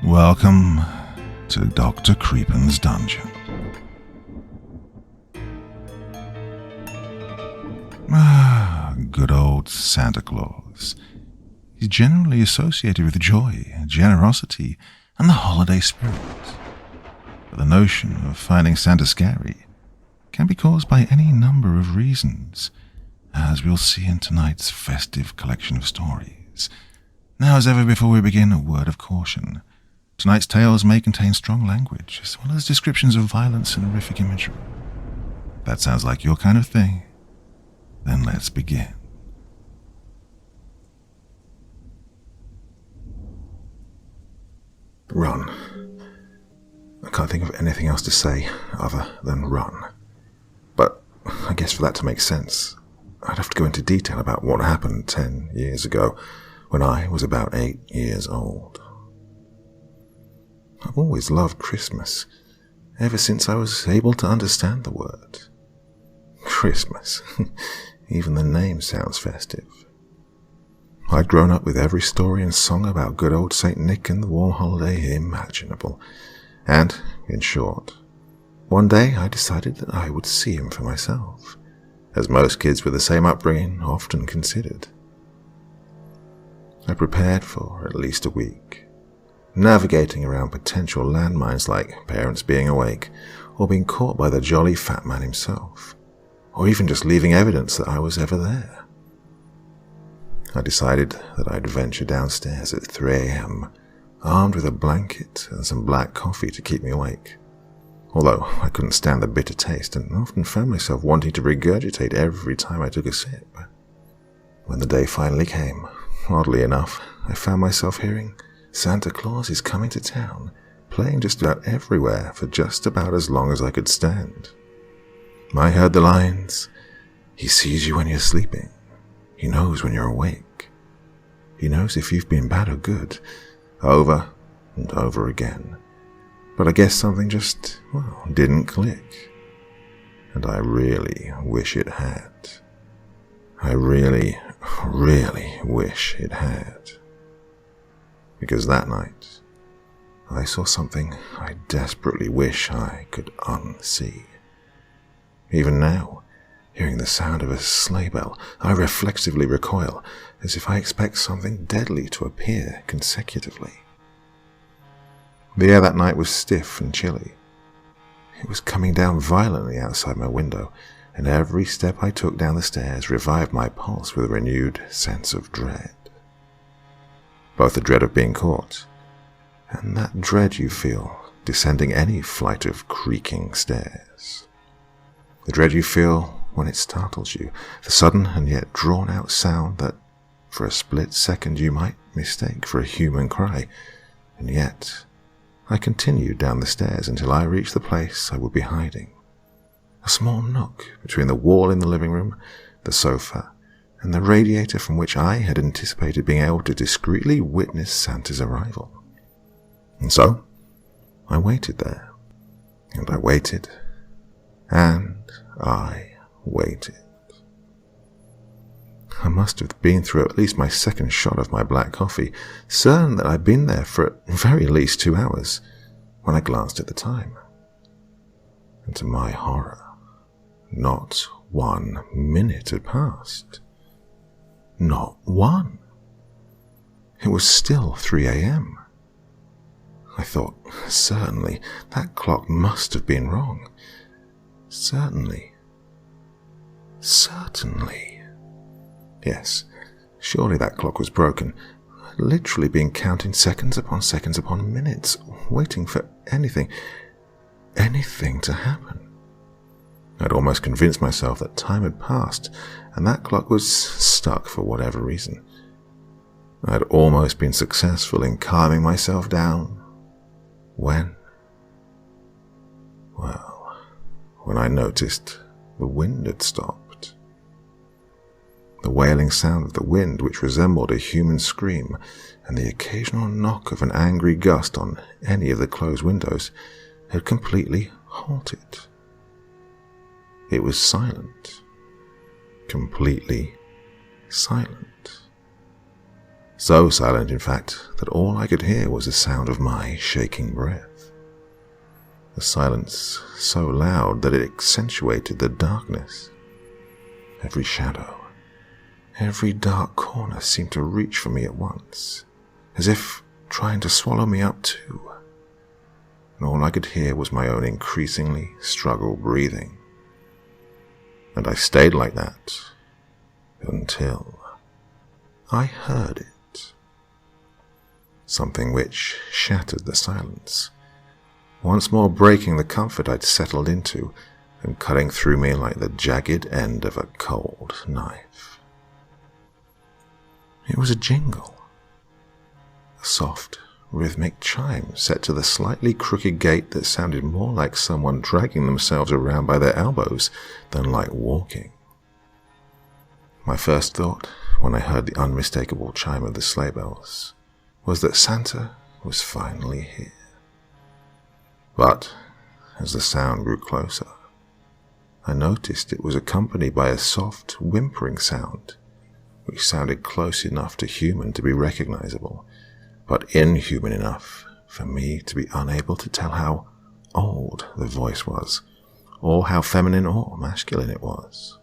Welcome to Dr. Creepin's dungeon. Good old Santa Claus. He's generally associated with joy, generosity, and the holiday spirit. But the notion of finding Santa scary can be caused by any number of reasons, as we'll see in tonight's festive collection of stories. Now, as ever before we begin, a word of caution. Tonight's tales may contain strong language, as well as descriptions of violence and horrific imagery. If that sounds like your kind of thing, then let's begin. Run. I can't think of anything else to say other than run. But I guess for that to make sense, I'd have to go into detail about what happened 10 years ago, when I was about 8 years old. I've always loved Christmas, ever since I was able to understand the word. Christmas. Even the name sounds festive. I'd grown up with every story and song about good old St. Nick and the warm holiday imaginable. And, in short, one day I decided that I would see him for myself, as most kids with the same upbringing often considered. I prepared for at least a week, navigating around potential landmines like parents being awake, or being caught by the jolly fat man himself, or even just leaving evidence that I was ever there. I decided that I'd venture downstairs at 3 a.m., armed with a blanket and some black coffee to keep me awake, although I couldn't stand the bitter taste and often found myself wanting to regurgitate every time I took a sip. When the day finally came, oddly enough, I found myself hearing Santa Claus is coming to town, playing just about everywhere for just about as long as I could stand. I heard the lines, "He sees you when you're sleeping. He knows when you're awake. He knows if you've been bad or good," over and over again. But I guess something just, didn't click. And I really wish it had. I really, really wish it had. Because that night, I saw something I desperately wish I could unsee. Even now, hearing the sound of a sleigh bell, I reflexively recoil, as if I expect something deadly to appear consecutively. The air that night was stiff and chilly. It was coming down violently outside my window, and every step I took down the stairs revived my pulse with a renewed sense of dread. Both the dread of being caught, and that dread you feel descending any flight of creaking stairs. The dread you feel when it startles you, the sudden and yet drawn-out sound that, for a split second, you might mistake for a human cry, and yet I continued down the stairs until I reached the place I would be hiding. A small nook between the wall in the living room, the sofa, and the radiator from which I had anticipated being able to discreetly witness Santa's arrival. And so, I waited there, and I waited, and I waited. I must have been through at least my second shot of my black coffee, certain that I'd been there for at very least 2 hours, when I glanced at the time. And to my horror, not 1 minute had passed. Not one. It was still 3 a.m. I thought, certainly, that clock must have been wrong. Certainly. Yes, surely that clock was broken. I'd literally been counting seconds upon minutes, waiting for anything to happen. I'd almost convinced myself that time had passed, and that clock was stuck for whatever reason. I'd almost been successful in calming myself down, when I noticed the wind had stopped. the wailing sound of the wind, which resembled a human scream, and the occasional knock of an angry gust on any of the closed windows, had completely halted. It was silent. Completely silent. So silent, in fact, that all I could hear was the sound of my shaking breath. The silence so loud that it accentuated the darkness. Every shadow, every dark corner seemed to reach for me at once, as if trying to swallow me up too. And all I could hear was my own increasingly struggled breathing. And I stayed like that until I heard it. Something which shattered the silence, once more breaking the comfort I'd settled into and cutting through me like the jagged end of a cold knife. It was a jingle, a soft, rhythmic chime set to the slightly crooked gate that sounded more like someone dragging themselves around by their elbows than like walking. My first thought, when I heard the unmistakable chime of the sleigh bells, was that Santa was finally here. But as the sound grew closer, I noticed it was accompanied by a soft, whimpering sound, which sounded close enough to human to be recognizable, but inhuman enough for me to be unable to tell how old the voice was, or how feminine or masculine it was.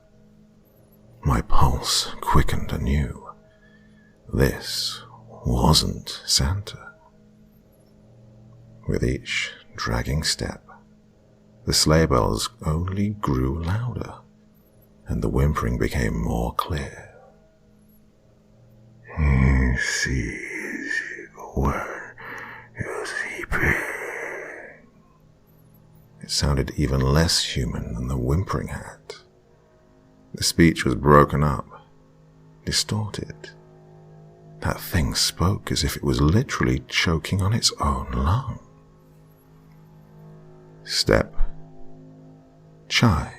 My pulse quickened anew. This wasn't Santa. With each dragging step, the sleigh bells only grew louder, and the whimpering became more clear. He sees when you're sleeping. It sounded even less human than the whimpering had. The speech was broken up, distorted. That thing spoke as if it was literally choking on its own lung. Step. Chime.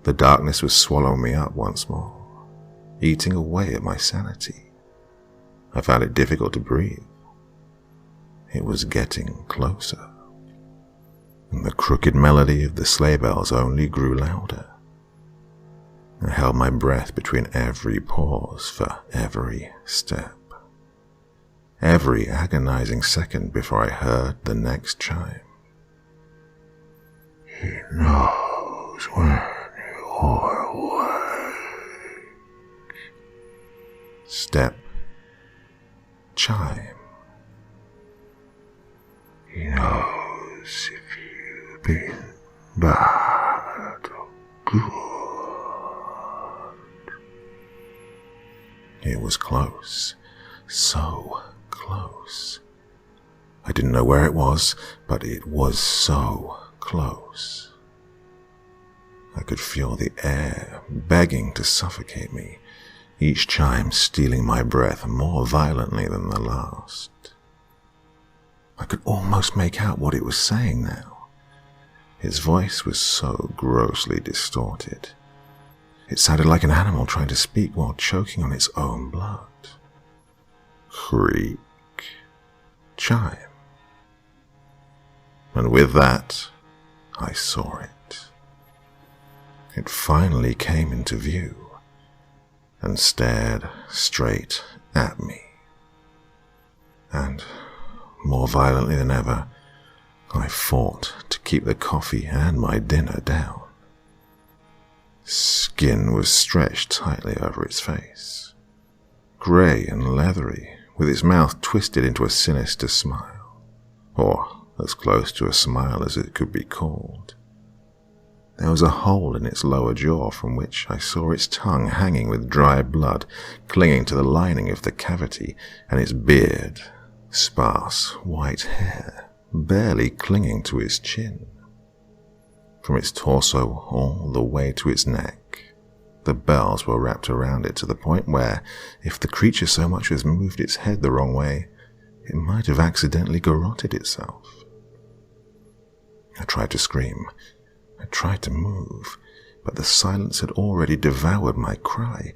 The darkness was swallowing me up once more, eating away at my sanity. I found it difficult to breathe. It was getting closer, and the crooked melody of the sleigh bells only grew louder. I held my breath between every pause for every step, every agonizing second before I heard the next chime. He knows when you're awake. Step. Chime. He knows if you've been bad or good. It was close, so close. I didn't know where it was, but it was so close. I could feel the air begging to suffocate me, each chime stealing my breath more violently than the last. I could almost make out what it was saying now. Its voice was so grossly distorted. It sounded like an animal trying to speak while choking on its own blood. Creak. Chime. And with that, I saw it. It finally came into view and stared straight at me. And more violently than ever, I fought to keep the coffee and my dinner down. Skin was stretched tightly over its face, grey and leathery, with its mouth twisted into a sinister smile, or as close to a smile as it could be called. There was a hole in its lower jaw from which I saw its tongue hanging with dry blood clinging to the lining of the cavity, and its beard, sparse white hair, barely clinging to its chin. From its torso all the way to its neck, the bells were wrapped around it to the point where, if the creature so much as moved its head the wrong way, it might have accidentally garroted itself. I tried to scream. I tried to move, but the silence had already devoured my cry,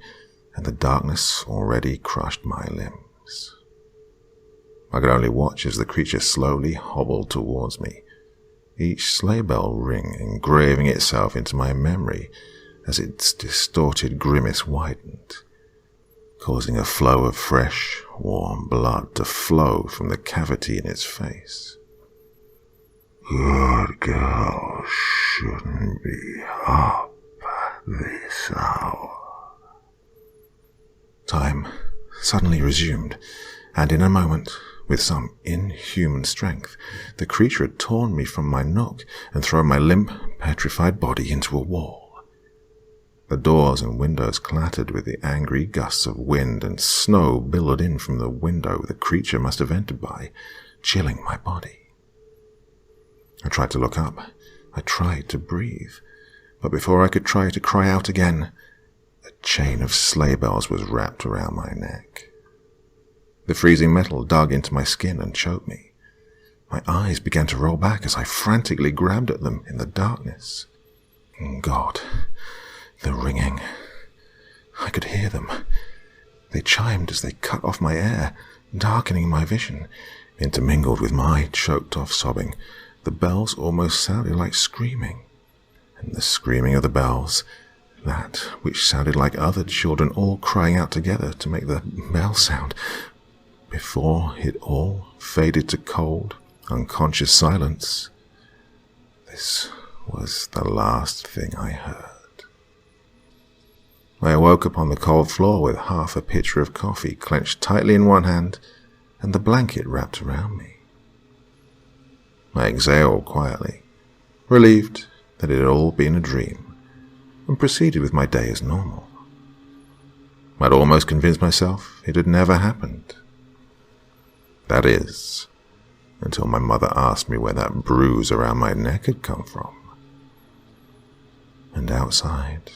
and the darkness already crushed my limbs. I could only watch as the creature slowly hobbled towards me, each sleigh bell ring engraving itself into my memory as its distorted grimace widened, causing a flow of fresh, warm blood to flow from the cavity in its face. Good girl shouldn't be up this hour. Time suddenly resumed, and in a moment, with some inhuman strength, the creature had torn me from my nook and thrown my limp, petrified body into a wall. The doors and windows clattered with the angry gusts of wind, and snow billowed in from the window the creature must have entered by, chilling my body. I tried to look up. I tried to breathe. But before I could try to cry out again, a chain of sleigh bells was wrapped around my neck. The freezing metal dug into my skin and choked me. My eyes began to roll back as I frantically grabbed at them in the darkness. God, the ringing. I could hear them. They chimed as they cut off my air, darkening my vision. Intermingled with my choked-off sobbing, the bells almost sounded like screaming. And the screaming of the bells, that which sounded like other children all crying out together to make the bell sound, before it all faded to cold, unconscious silence. This was the last thing I heard. I awoke upon the cold floor with half a pitcher of coffee clenched tightly in one hand and the blanket wrapped around me. I exhaled quietly, relieved that it had all been a dream, and proceeded with my day as normal. I'd almost convinced myself it had never happened. That is, until my mother asked me where that bruise around my neck had come from. And outside,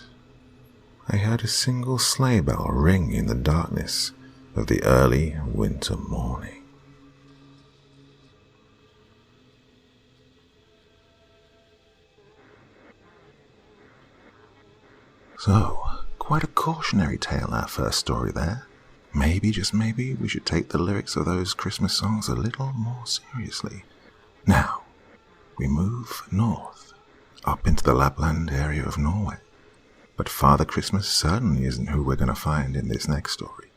I heard a single sleigh bell ring in the darkness of the early winter morning. So, quite a cautionary tale, our first story there. Maybe, just maybe, we should take the lyrics of those Christmas songs a little more seriously. Now, we move north, up into the Lapland area of Norway. But Father Christmas certainly isn't who we're going to find in this next story.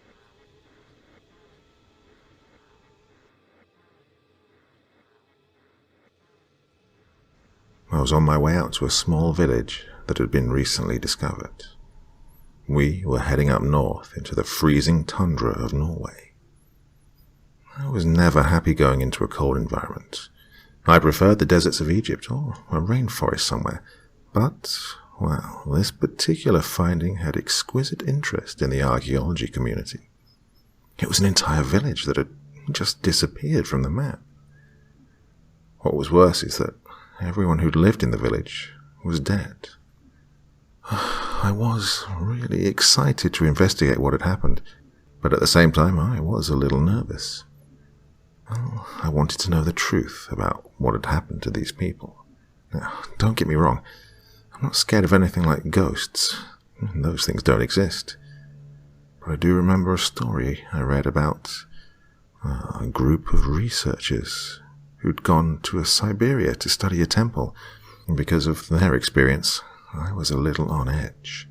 I was on my way out to a small village that had been recently discovered. We were heading up north into the freezing tundra of Norway. I was never happy going into a cold environment. I preferred the deserts of Egypt or a rainforest somewhere. But, well, this particular finding had exquisite interest in the archaeology community. It was an entire village that had just disappeared from the map. What was worse is that everyone who'd lived in the village was dead. I was really excited to investigate what had happened, but at the same time I was a little nervous. Well, I wanted to know the truth about what had happened to these people. Now, don't get me wrong, I'm not scared of anything like ghosts. Those things don't exist. But I do remember a story I read about a group of researchers who'd gone to Siberia to study a temple, and because of their experience, I was a little on edge.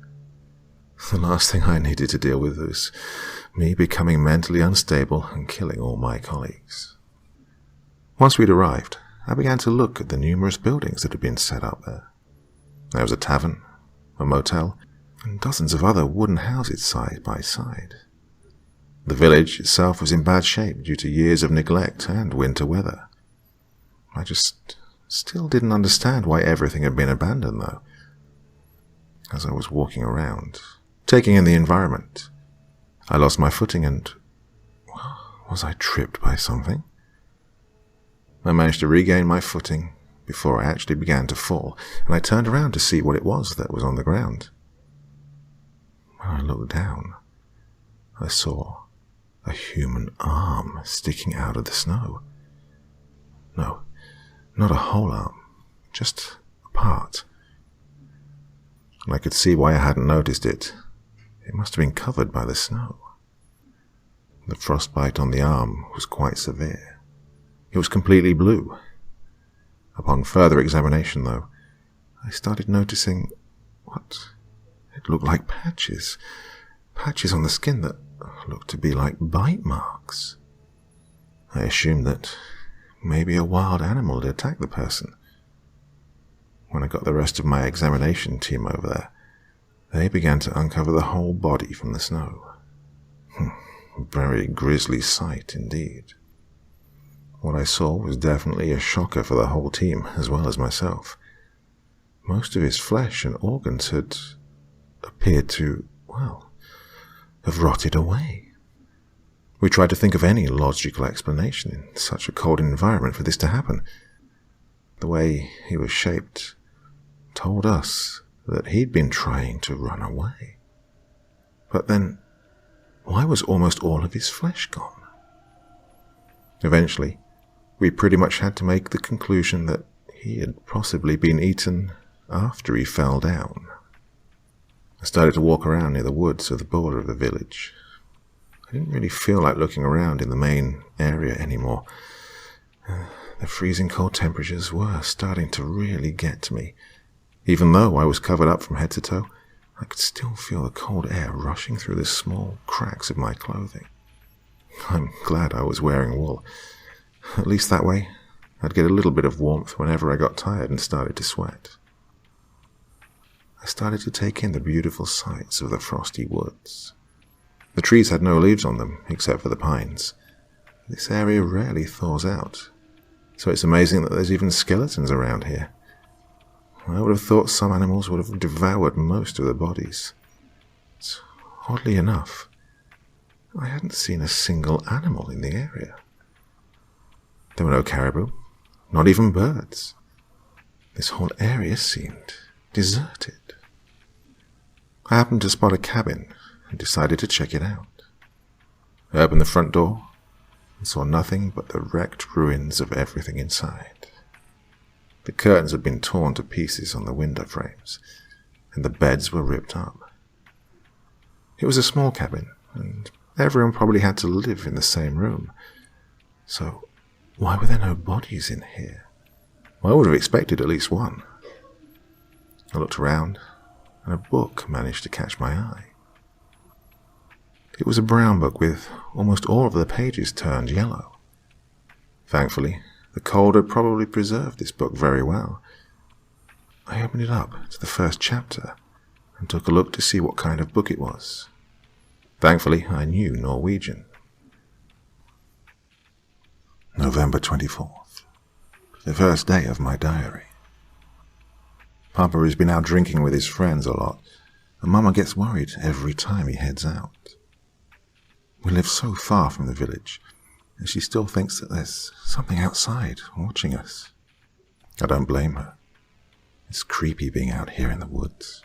The last thing I needed to deal with was me becoming mentally unstable and killing all my colleagues. Once we'd arrived, I began to look at the numerous buildings that had been set up there. There was a tavern, a motel, and dozens of other wooden houses side by side. The village itself was in bad shape due to years of neglect and winter weather. I just still didn't understand why everything had been abandoned, though. As I was walking around, taking in the environment, I lost my footing and... was I tripped by something? I managed to regain my footing before I actually began to fall, and I turned around to see what it was that was on the ground. When I looked down, I saw a human arm sticking out of the snow. No, not a whole arm, just a part. and I could see why I hadn't noticed it. It must have been covered by the snow. The frostbite on the arm was quite severe. It was completely blue. Upon further examination, though, I started noticing it looked like patches on the skin that looked to be like bite marks. I assumed that maybe a wild animal had attacked the person. When I got the rest of my examination team over there, they began to uncover the whole body from the snow. Very grisly sight indeed. What I saw was definitely a shocker for the whole team, as well as myself. Most of his flesh and organs had appeared to, have rotted away. We tried to think of any logical explanation in such a cold environment for this to happen. The way he was shaped told us that he'd been trying to run away. But then, why was almost all of his flesh gone? Eventually, we pretty much had to make the conclusion that he had possibly been eaten after he fell down. I started to walk around near the woods of the border of the village. I didn't really feel like looking around in the main area anymore. The freezing cold temperatures were starting to really get to me. Even though I was covered up from head to toe, I could still feel the cold air rushing through the small cracks of my clothing. I'm glad I was wearing wool. At least that way, I'd get a little bit of warmth whenever I got tired and started to sweat. I started to take in the beautiful sights of the frosty woods. The trees had no leaves on them, except for the pines. This area rarely thaws out, so it's amazing that there's even skeletons around here. I would have thought some animals would have devoured most of the bodies. Oddly enough, I hadn't seen a single animal in the area. There were no caribou, not even birds. This whole area seemed deserted. I happened to spot a cabin and decided to check it out. I opened the front door and saw nothing but the wrecked ruins of everything inside. The curtains had been torn to pieces on the window frames, and the beds were ripped up. It was a small cabin, and everyone probably had to live in the same room. So, why were there no bodies in here? Well, I would have expected at least one. I looked around, and a book managed to catch my eye. It was a brown book with almost all of the pages turned yellow. Thankfully, the cold had probably preserved this book very well. I opened it up to the first chapter and took a look to see what kind of book it was. Thankfully, I knew Norwegian. November 24th, the first day of my diary. Papa has been out drinking with his friends a lot, and Mama gets worried every time he heads out. We live so far from the village, and she still thinks that there's something outside watching us. I don't blame her. It's creepy being out here in the woods.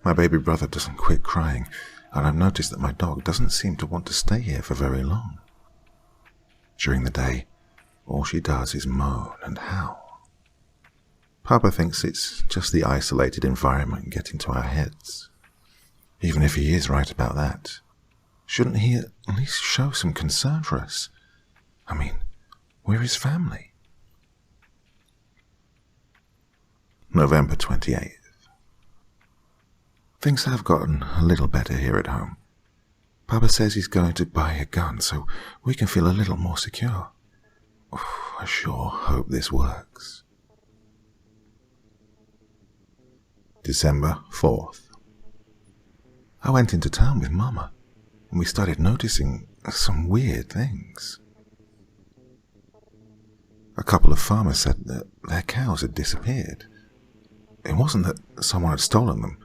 My baby brother doesn't quit crying, and I've noticed that my dog doesn't seem to want to stay here for very long. During the day, all she does is moan and howl. Papa thinks it's just the isolated environment getting to our heads. Even if he is right about that, shouldn't he at least show some concern for us? I mean, we're his family. November 28th. Things have gotten a little better here at home. Papa says he's going to buy a gun so we can feel a little more secure. I sure hope this works. December 4th. I went into town with Mama, and we started noticing some weird things. A couple of farmers said that their cows had disappeared. It wasn't that someone had stolen them.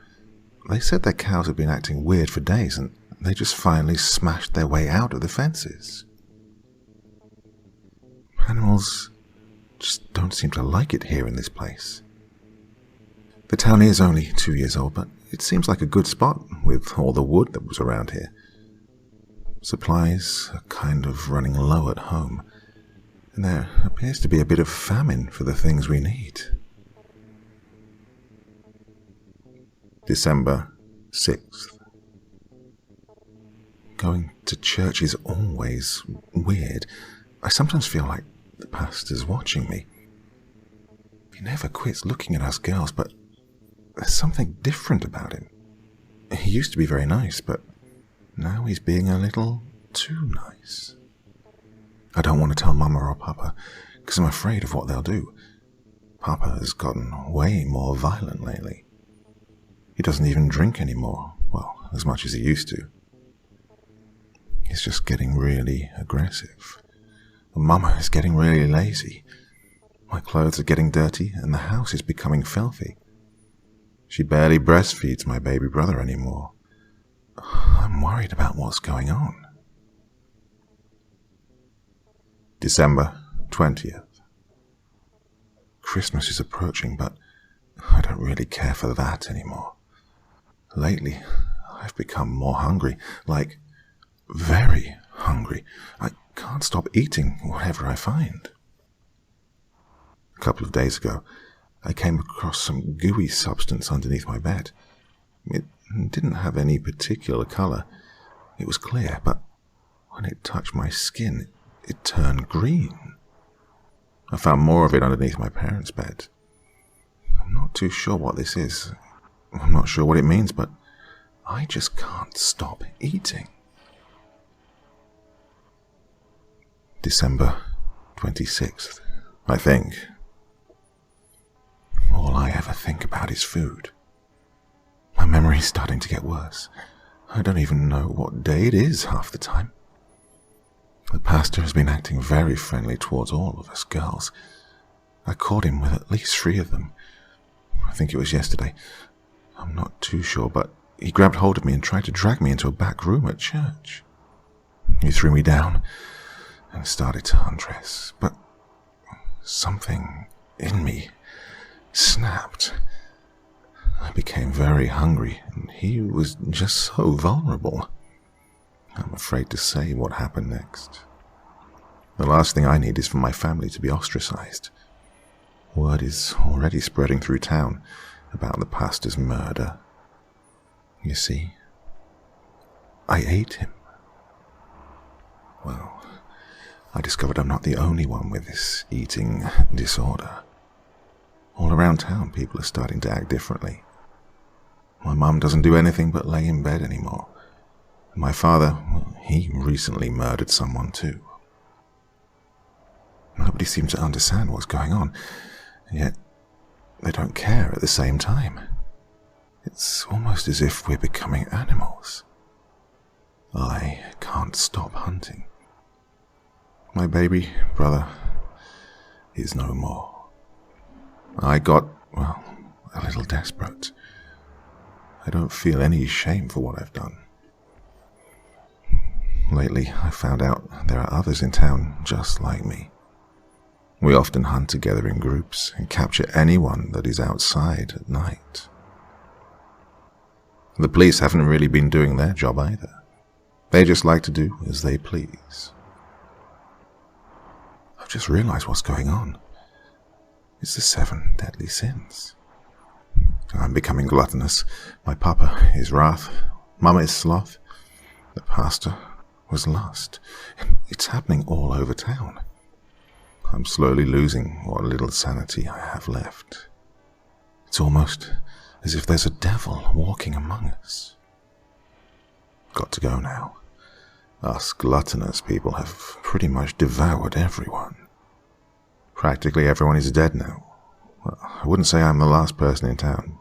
They said their cows had been acting weird for days, and they just finally smashed their way out of the fences. Animals just don't seem to like it here in this place. The town is only 2 years old, but it seems like a good spot with all the wood that was around here. Supplies are kind of running low at home, and there appears to be a bit of famine for the things we need. December 6th. Going to church is always weird. I sometimes feel like the pastor's watching me. He never quits looking at us girls, but there's something different about him. He used to be very nice, but now he's being a little too nice. I don't want to tell Mama or Papa, because I'm afraid of what they'll do. Papa has gotten way more violent lately. He doesn't even drink anymore, well, as much as he used to. He's just getting really aggressive. And Mama is getting really lazy. My clothes are getting dirty, and the house is becoming filthy. She barely breastfeeds my baby brother anymore. I'm worried about what's going on. December 20th. Christmas is approaching, but I don't really care for that anymore. Lately, I've become more hungry, like very hungry. I can't stop eating whatever I find. A couple of days ago, I came across some gooey substance underneath my bed. It didn't have any particular color. It was clear, but when it touched my skin, it turned green. I found more of it underneath my parents' bed. I'm not too sure what this is. I'm not sure what it means, but I just can't stop eating. December 26th, I think. All I ever think about is food. My memory's starting to get worse. I don't even know what day it is half the time. The pastor has been acting very friendly towards all of us girls. I caught him with at least 3 of them. I think it was yesterday. I'm not too sure, but he grabbed hold of me and tried to drag me into a back room at church. He threw me down and started to undress, but something in me snapped. I became very hungry, and he was just so vulnerable. I'm afraid to say what happened next. The last thing I need is for my family to be ostracized. Word is already spreading through town about the pastor's murder. You see, I ate him. Well, I discovered I'm not the only one with this eating disorder. All around town, people are starting to act differently. My mum doesn't do anything but lay in bed anymore. My father, well, he recently murdered someone too. Nobody seems to understand what's going on, yet they don't care at the same time. It's almost as if we're becoming animals. I can't stop hunting. My baby brother is no more. I got, well, a little desperate. I don't feel any shame for what I've done. Lately, I found out there are others in town just like me. We often hunt together in groups and capture anyone that is outside at night. The police haven't really been doing their job either. They just like to do as they please. I've just realized what's going on. It's the 7 deadly sins. I'm becoming gluttonous. My papa is wrath. Mama is sloth. The pastor was lust. It's happening all over town. I'm slowly losing what little sanity I have left. It's almost as if there's a devil walking among us. Got to go now. Us gluttonous people have pretty much devoured everyone. Practically everyone is dead now. Well, I wouldn't say I'm the last person in town,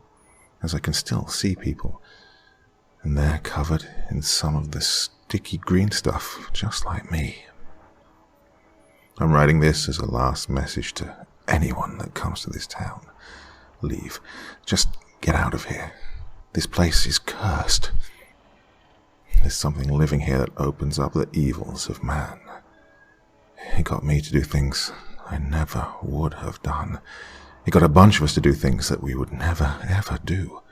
as I can still see people, and they're covered in some of the sticky green stuff, just like me. I'm writing this as a last message to anyone that comes to this town. Leave. Just get out of here. This place is cursed. There's something living here that opens up the evils of man. It got me to do things I never would have done. It got a bunch of us to do things that we would never, ever do.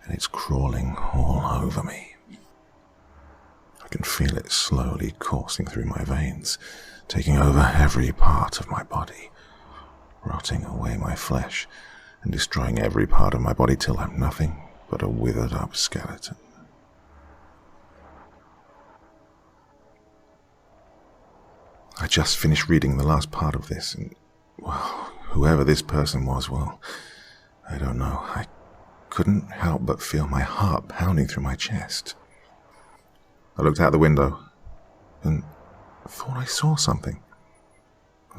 And it's crawling all over me. I can feel it slowly coursing through my veins, taking over every part of my body, rotting away my flesh and destroying every part of my body till I'm nothing but a withered up skeleton. I just finished reading the last part of this, and, well, whoever this person was, well, I don't know. I couldn't help but feel my heart pounding through my chest. I looked out the window and thought I saw something.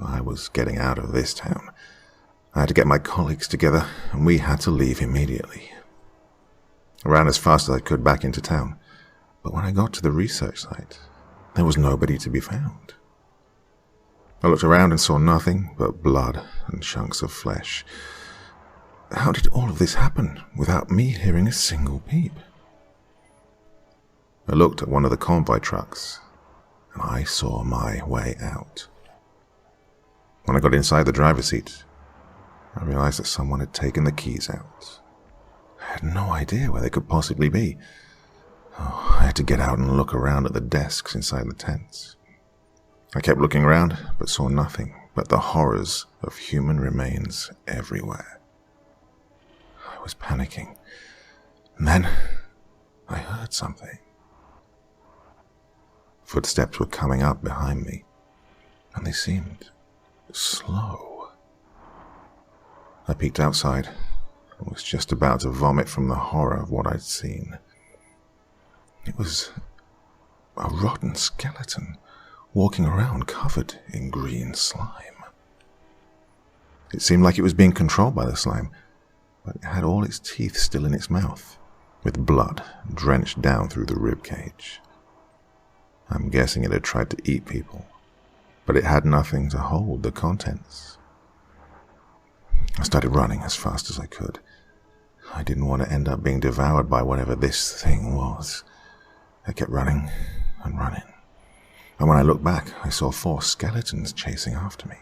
I was getting out of this town. I had to get my colleagues together, and we had to leave immediately. I ran as fast as I could back into town, but when I got to the research site, there was nobody to be found. I looked around and saw nothing but blood and chunks of flesh. How did all of this happen without me hearing a single peep? I looked at one of the convoy trucks, and I saw my way out. When I got inside the driver's seat, I realized that someone had taken the keys out. I had no idea where they could possibly be. I had to get out and look around at the desks inside the tents. I kept looking around, but saw nothing but the horrors of human remains everywhere. I was panicking, and then I heard something. Footsteps were coming up behind me, and they seemed slow. I peeked outside and was just about to vomit from the horror of what I'd seen. It was a rotten skeleton walking around covered in green slime. It seemed like it was being controlled by the slime, but it had all its teeth still in its mouth, with blood drenched down through the rib cage. I'm guessing it had tried to eat people, but it had nothing to hold the contents. I started running as fast as I could. I didn't want to end up being devoured by whatever this thing was. I kept running and running. And when I looked back, I saw 4 skeletons chasing after me.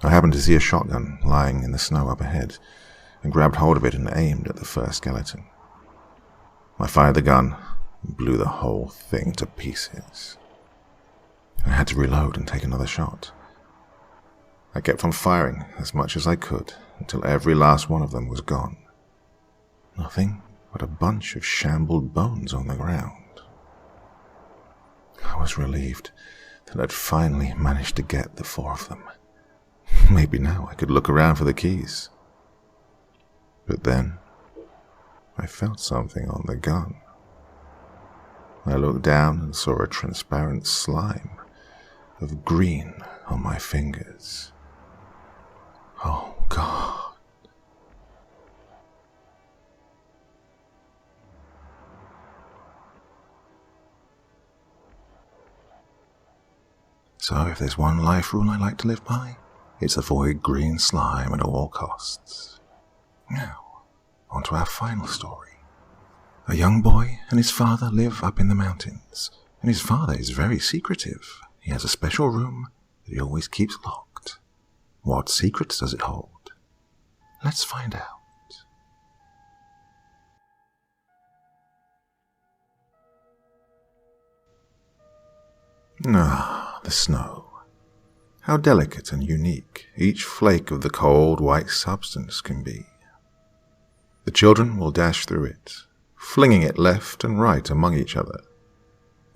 I happened to see a shotgun lying in the snow up ahead, and grabbed hold of it and aimed at the first skeleton. I fired the gun and blew the whole thing to pieces. I had to reload and take another shot. I kept on firing as much as I could until every last one of them was gone. Nothing but a bunch of shambled bones on the ground. I was relieved that I'd finally managed to get the 4 of them. Maybe now I could look around for the keys. But then I felt something on the gun. I looked down and saw a transparent slime of green on my fingers. Oh, God. So if there's one life rule I like to live by, it's avoid green slime at all costs. Now, on to our final story. A young boy and his father live up in the mountains, and his father is very secretive. He has a special room that he always keeps locked. What secrets does it hold? Let's find out. The snow. How delicate and unique each flake of the cold white substance can be. The children will dash through it, flinging it left and right among each other.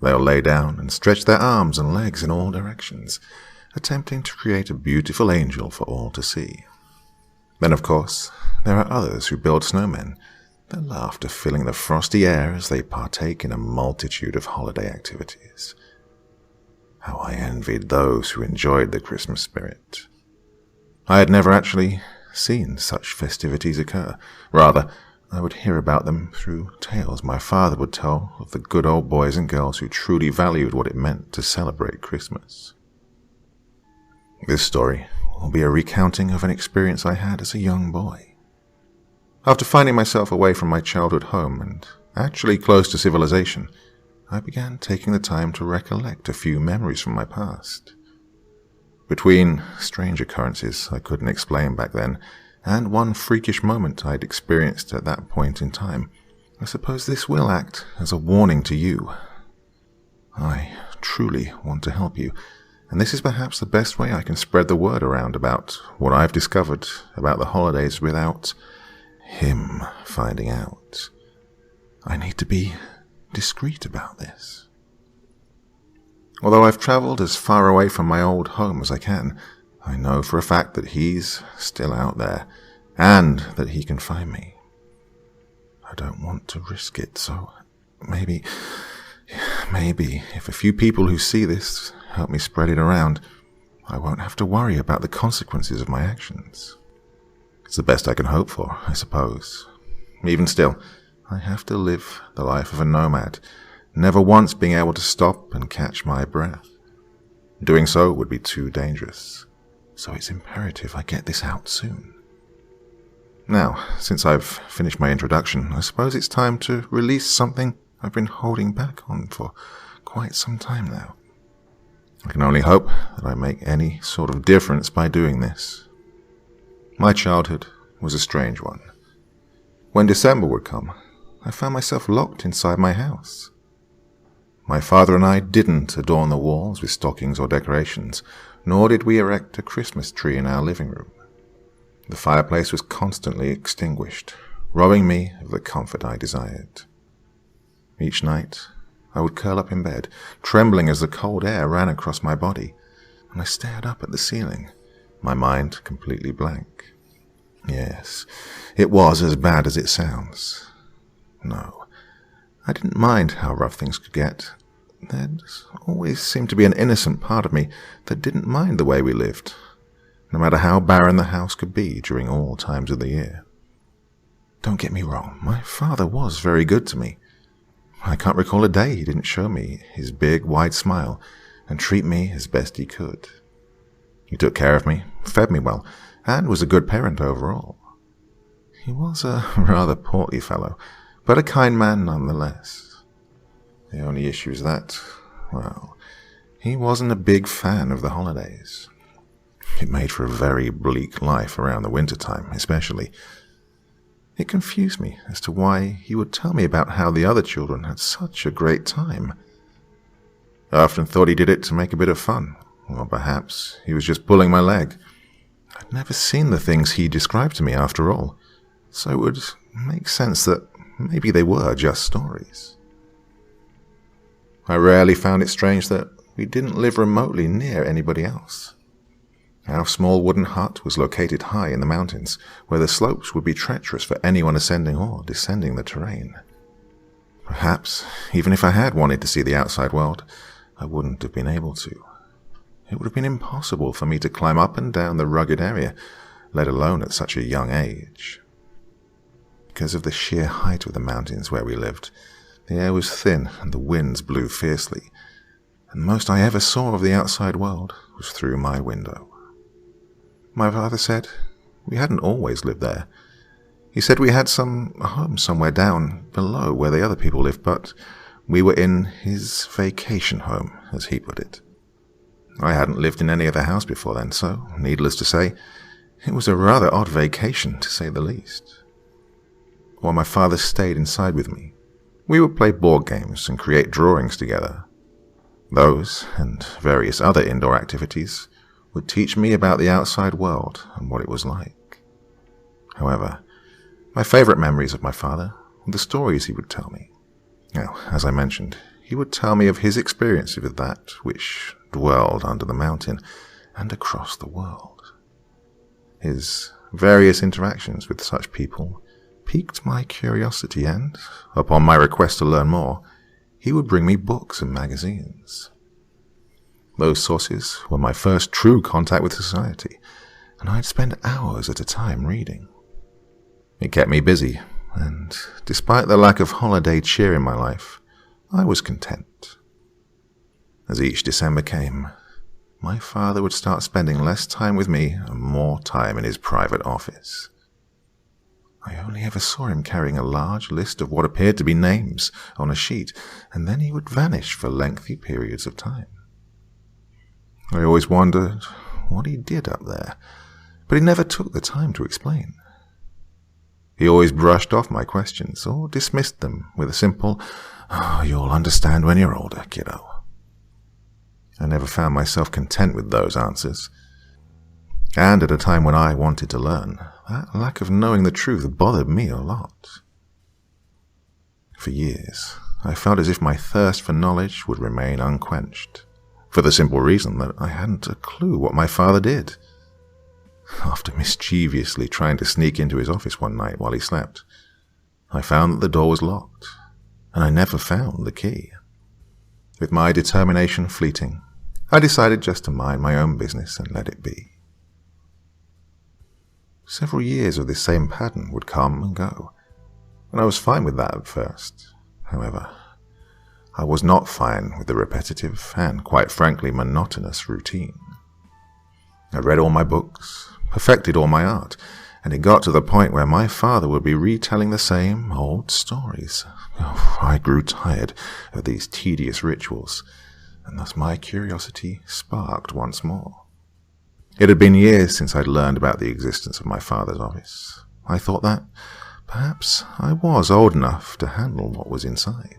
They'll lay down and stretch their arms and legs in all directions, attempting to create a beautiful angel for all to see. Then, of course, there are others who build snowmen, their laughter filling the frosty air as they partake in a multitude of holiday activities. How I envied those who enjoyed the Christmas spirit. I had never actually seen such festivities occur. Rather, I would hear about them through tales my father would tell of the good old boys and girls who truly valued what it meant to celebrate Christmas. This story will be a recounting of an experience I had as a young boy. After finding myself away from my childhood home and actually close to civilization, I began taking the time to recollect a few memories from my past. Between strange occurrences I couldn't explain back then, and one freakish moment I'd experienced at that point in time, I suppose this will act as a warning to you. I truly want to help you, and this is perhaps the best way I can spread the word around about what I've discovered about the holidays without him finding out. I need to be discreet about this. Although I've travelled as far away from my old home as I can, I know for a fact that he's still out there, and that he can find me. I don't want to risk it, so maybe if a few people who see this help me spread it around, I won't have to worry about the consequences of my actions. It's the best I can hope for, I suppose. Even still, I have to live the life of a nomad, never once being able to stop and catch my breath. Doing so would be too dangerous, so it's imperative I get this out soon. Now, since I've finished my introduction, I suppose it's time to release something I've been holding back on for quite some time now. I can only hope that I make any sort of difference by doing this. My childhood was a strange one. When December would come, I found myself locked inside my house. My father and I didn't adorn the walls with stockings or decorations, nor did we erect a Christmas tree in our living room. The fireplace was constantly extinguished, robbing me of the comfort I desired. Each night, I would curl up in bed, trembling as the cold air ran across my body, and I stared up at the ceiling, my mind completely blank. Yes, it was as bad as it sounds. No, I didn't mind how rough things could get. There'd always seemed to be an innocent part of me that didn't mind the way we lived, no matter how barren the house could be during all times of the year. Don't get me wrong, my father was very good to me. I can't recall a day he didn't show me his big, wide smile and treat me as best he could. He took care of me, fed me well, and was a good parent overall. He was a rather portly fellow, but a kind man nonetheless. The only issue is that, well, he wasn't a big fan of the holidays. It made for a very bleak life around the winter time, especially. It confused me as to why he would tell me about how the other children had such a great time. I often thought he did it to make a bit of fun, or perhaps he was just pulling my leg. I'd never seen the things he described to me after all, so it would make sense that maybe they were just stories. I rarely found it strange that we didn't live remotely near anybody else. Our small wooden hut was located high in the mountains, where the slopes would be treacherous for anyone ascending or descending the terrain. Perhaps, even if I had wanted to see the outside world, I wouldn't have been able to. It would have been impossible for me to climb up and down the rugged area, let alone at such a young age. Because of the sheer height of the mountains where we lived, the air was thin and the winds blew fiercely, and most I ever saw of the outside world was through my window. My father said we hadn't always lived there. He said we had some home somewhere down below where the other people lived, but we were in his vacation home, as he put it. I hadn't lived in any other house before then, so, needless to say, it was a rather odd vacation, to say the least. While my father stayed inside with me, we would play board games and create drawings together. Those, and various other indoor activities, would teach me about the outside world and what it was like. However, my favorite memories of my father were the stories he would tell me. Now, as I mentioned, he would tell me of his experiences with that which dwelled under the mountain and across the world. His various interactions with such people piqued my curiosity, and, upon my request to learn more, he would bring me books and magazines. Those sources were my first true contact with society, and I'd spend hours at a time reading. It kept me busy, and despite the lack of holiday cheer in my life, I was content. As each December came, my father would start spending less time with me and more time in his private office. I only ever saw him carrying a large list of what appeared to be names on a sheet, and then he would vanish for lengthy periods of time. I always wondered what he did up there, but he never took the time to explain. He always brushed off my questions or dismissed them with a simple, "Oh, you'll understand when you're older, kiddo." I never found myself content with those answers, and at a time when I wanted to learn, that lack of knowing the truth bothered me a lot. For years, I felt as if my thirst for knowledge would remain unquenched, for the simple reason that I hadn't a clue what my father did. After mischievously trying to sneak into his office one night while he slept, I found that the door was locked, and I never found the key. With my determination fleeting, I decided just to mind my own business and let it be. Several years of this same pattern would come and go, and I was fine with that at first. However, I was not fine with the repetitive and, quite frankly, monotonous routine. I read all my books, perfected all my art, and it got to the point where my father would be retelling the same old stories. Oh, I grew tired of these tedious rituals, and thus my curiosity sparked once more. It had been years since I'd learned about the existence of my father's office. I thought that perhaps I was old enough to handle what was inside.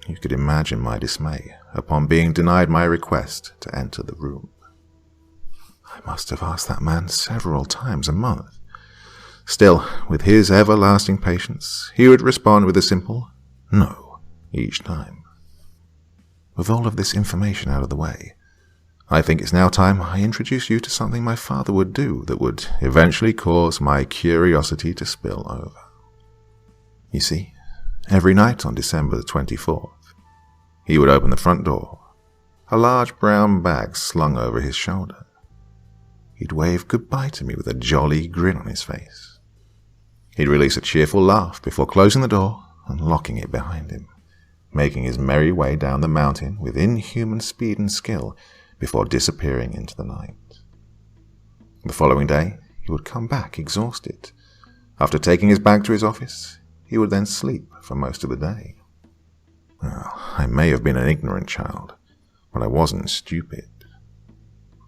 You could imagine my dismay upon being denied my request to enter the room. I must have asked that man several times a month. Still, with his everlasting patience, he would respond with a simple no each time. With all of this information out of the way, I think it's now time I introduce you to something my father would do that would eventually cause my curiosity to spill over. You see, every night on December the 24th, he would open the front door, a large brown bag slung over his shoulder. He'd wave goodbye to me with a jolly grin on his face. He'd release a cheerful laugh before closing the door and locking it behind him, making his merry way down the mountain with inhuman speed and skill before disappearing into the night. The following day, he would come back exhausted. After taking his bag to his office, he would then sleep for most of the day. Well, I may have been an ignorant child, but I wasn't stupid.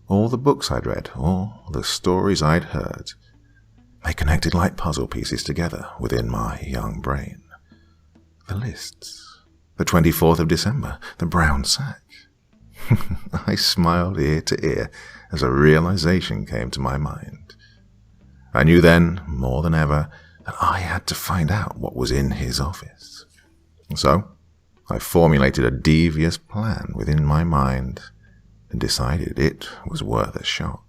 All the books I'd read, all the stories I'd heard, they connected like puzzle pieces together within my young brain. The lists, the 24th of December, the brown sack. I smiled ear to ear as a realization came to my mind. I knew then, more than ever, that I had to find out what was in his office. So, I formulated a devious plan within my mind and decided it was worth a shot.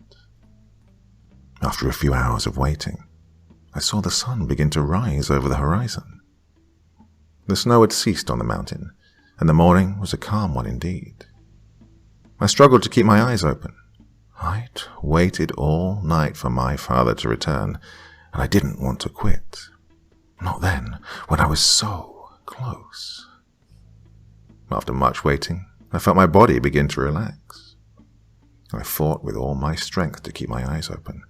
After a few hours of waiting, I saw the sun begin to rise over the horizon. The snow had ceased on the mountain, and the morning was a calm one indeed. I struggled to keep my eyes open. I'd waited all night for my father to return, and I didn't want to quit. Not then, when I was so close. After much waiting, I felt my body begin to relax. I fought with all my strength to keep my eyes open,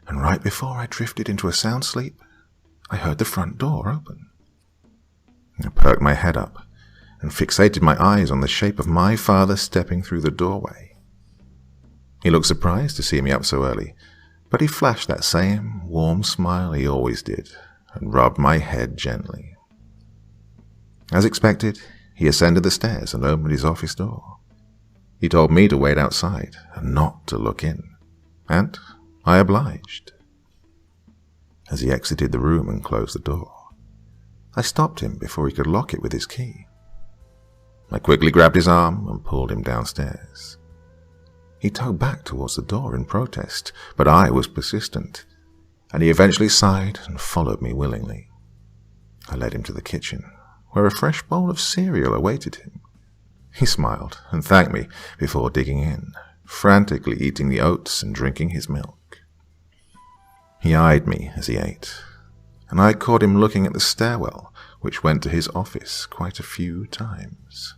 and right before I drifted into a sound sleep, I heard the front door open. I perked my head up and fixated my eyes on the shape of my father stepping through the doorway. He looked surprised to see me up so early, but he flashed that same warm smile he always did and rubbed my head gently. As expected, he ascended the stairs and opened his office door. He told me to wait outside and not to look in, and I obliged. As he exited the room and closed the door, I stopped him before he could lock it with his key. I quickly grabbed his arm and pulled him downstairs. He toed back towards the door in protest, but I was persistent, and he eventually sighed and followed me willingly. I led him to the kitchen, where a fresh bowl of cereal awaited him. He smiled and thanked me before digging in, frantically eating the oats and drinking his milk. He eyed me as he ate, and I caught him looking at the stairwell which went to his office quite a few times.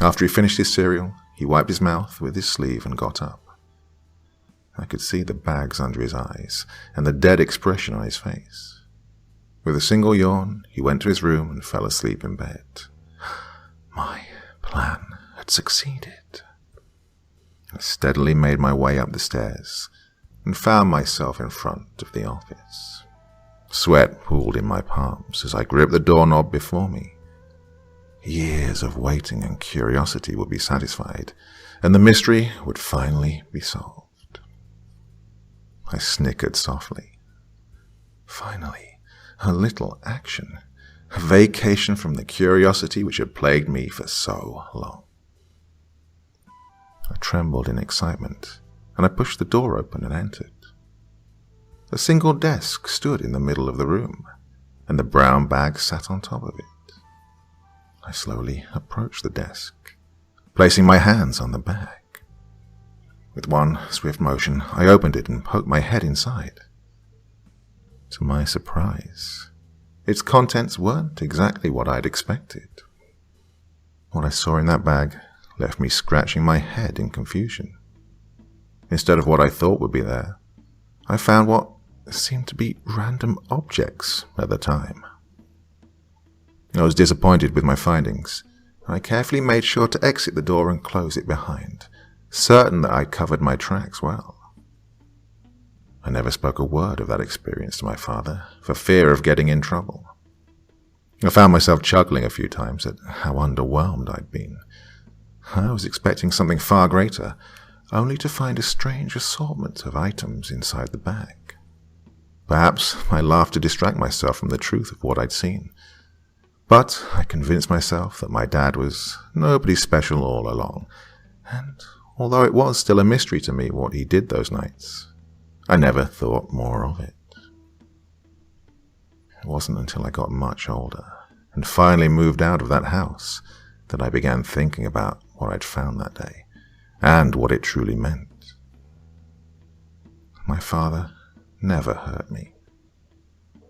After he finished his cereal, he wiped his mouth with his sleeve and got up. I could see the bags under his eyes and the dead expression on his face. With a single yawn, he went to his room and fell asleep in bed. My plan had succeeded. I steadily made my way up the stairs and found myself in front of the office. Sweat pooled in my palms as I gripped the doorknob before me. Years of waiting and curiosity would be satisfied, and the mystery would finally be solved. I snickered softly. Finally, a little action. A vacation from the curiosity which had plagued me for so long. I trembled in excitement, and I pushed the door open and entered. A single desk stood in the middle of the room, and the brown bag sat on top of it. I slowly approached the desk, placing my hands on the bag. With one swift motion, I opened it and poked my head inside. To my surprise, its contents weren't exactly what I'd expected. What I saw in that bag left me scratching my head in confusion. Instead of what I thought would be there, I found what seemed to be random objects at the time. I was disappointed with my findings, and I carefully made sure to exit the door and close it behind, certain that I'd covered my tracks well. I never spoke a word of that experience to my father, for fear of getting in trouble. I found myself chuckling a few times at how underwhelmed I'd been. I was expecting something far greater, only to find a strange assortment of items inside the bag. Perhaps I laughed to distract myself from the truth of what I'd seen. But I convinced myself that my dad was nobody special all along, and although it was still a mystery to me what he did those nights, I never thought more of it. It wasn't until I got much older and finally moved out of that house that I began thinking about what I'd found that day and what it truly meant. My father never hurt me,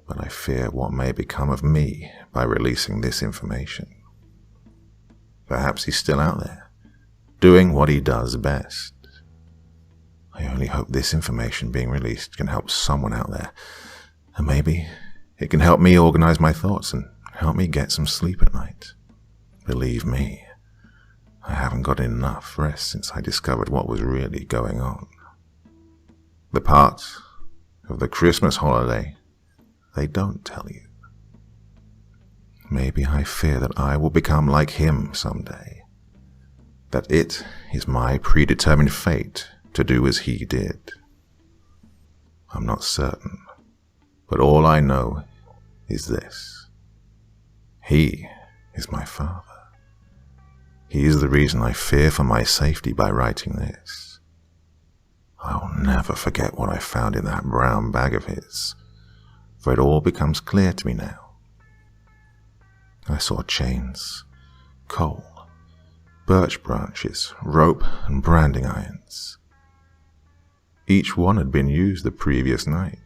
but I fear what may become of me by releasing this information. Perhaps he's still out there, doing what he does best. I only hope this information being released can help someone out there, and maybe it can help me organize my thoughts and help me get some sleep at night. Believe me, I haven't got enough rest since I discovered what was really going on. The part of the Christmas holiday they don't tell you. Maybe I fear that I will become like him someday, that it is my predetermined fate to do as he did. I'm not certain, but all I know is this. He is my father. He is the reason I fear for my safety by writing this. I'll never forget what I found in that brown bag of his, for it all becomes clear to me now. I saw chains, coal, birch branches, rope, and branding irons. Each one had been used the previous night,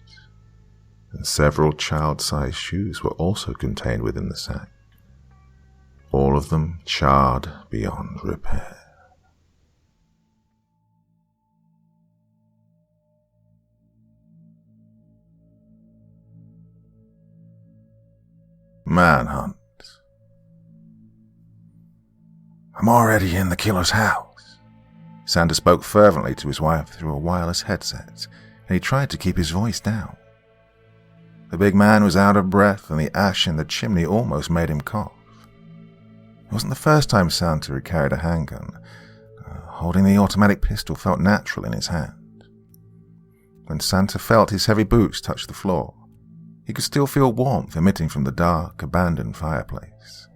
and several child-sized shoes were also contained within the sack, all of them charred beyond repair. Manhunt. I'm already in the killer's house. Santa spoke fervently to his wife through a wireless headset, and he tried to keep his voice down. The big man was out of breath, and the ash in the chimney almost made him cough. It wasn't the first time Santa had carried a handgun. Holding the automatic pistol felt natural in his hand. When Santa felt his heavy boots touch the floor, he could still feel warmth emitting from the dark, abandoned fireplace.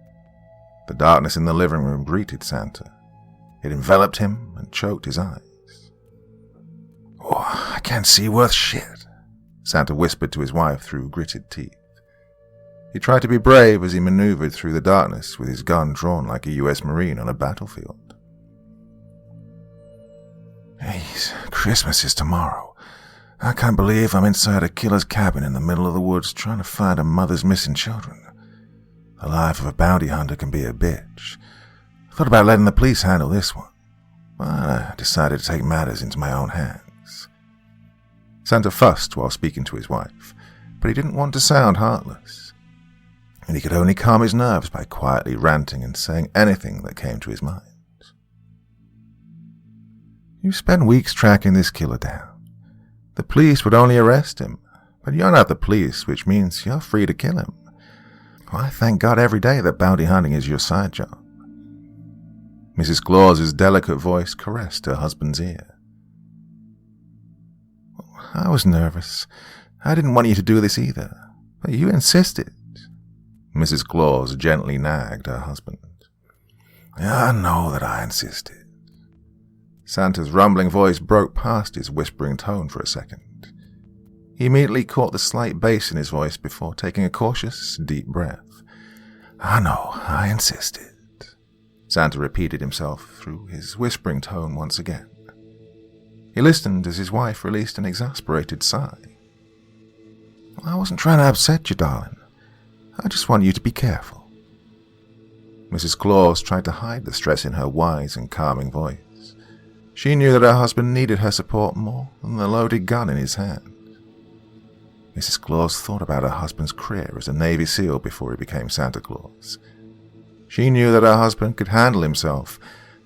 The darkness in the living room greeted Santa. It enveloped him and choked his eyes. "Oh, I can't see worth shit," Santa whispered to his wife through gritted teeth. He tried to be brave as he maneuvered through the darkness with his gun drawn like a U.S. Marine on a battlefield. "Jeez, Christmas is tomorrow. I can't believe I'm inside a killer's cabin in the middle of the woods trying to find a mother's missing children. The life of a bounty hunter can be a bitch. I thought about letting the police handle this one, but I decided to take matters into my own hands." Santa fussed while speaking to his wife, but he didn't want to sound heartless, and he could only calm his nerves by quietly ranting and saying anything that came to his mind. "You spend weeks tracking this killer down. The police would only arrest him, but you're not the police, which means you're free to kill him. I thank God every day that bounty hunting is your side job." Mrs. Claus's delicate voice caressed her husband's ear. I was nervous. I didn't want you to do this either, but you insisted." Mrs. Claus gently nagged her husband. "I know that I insisted." Santa's rumbling voice broke past his whispering tone for a second. He immediately caught the slight bass in his voice before taking a cautious, deep breath. "I know, I insisted." Santa repeated himself through his whispering tone once again. He listened as his wife released an exasperated sigh. "I wasn't trying to upset you, darling. I just want you to be careful." Mrs. Claus tried to hide the stress in her wise and calming voice. She knew that her husband needed her support more than the loaded gun in his hand. Mrs. Claus thought about her husband's career as a Navy SEAL before he became Santa Claus. She knew that her husband could handle himself,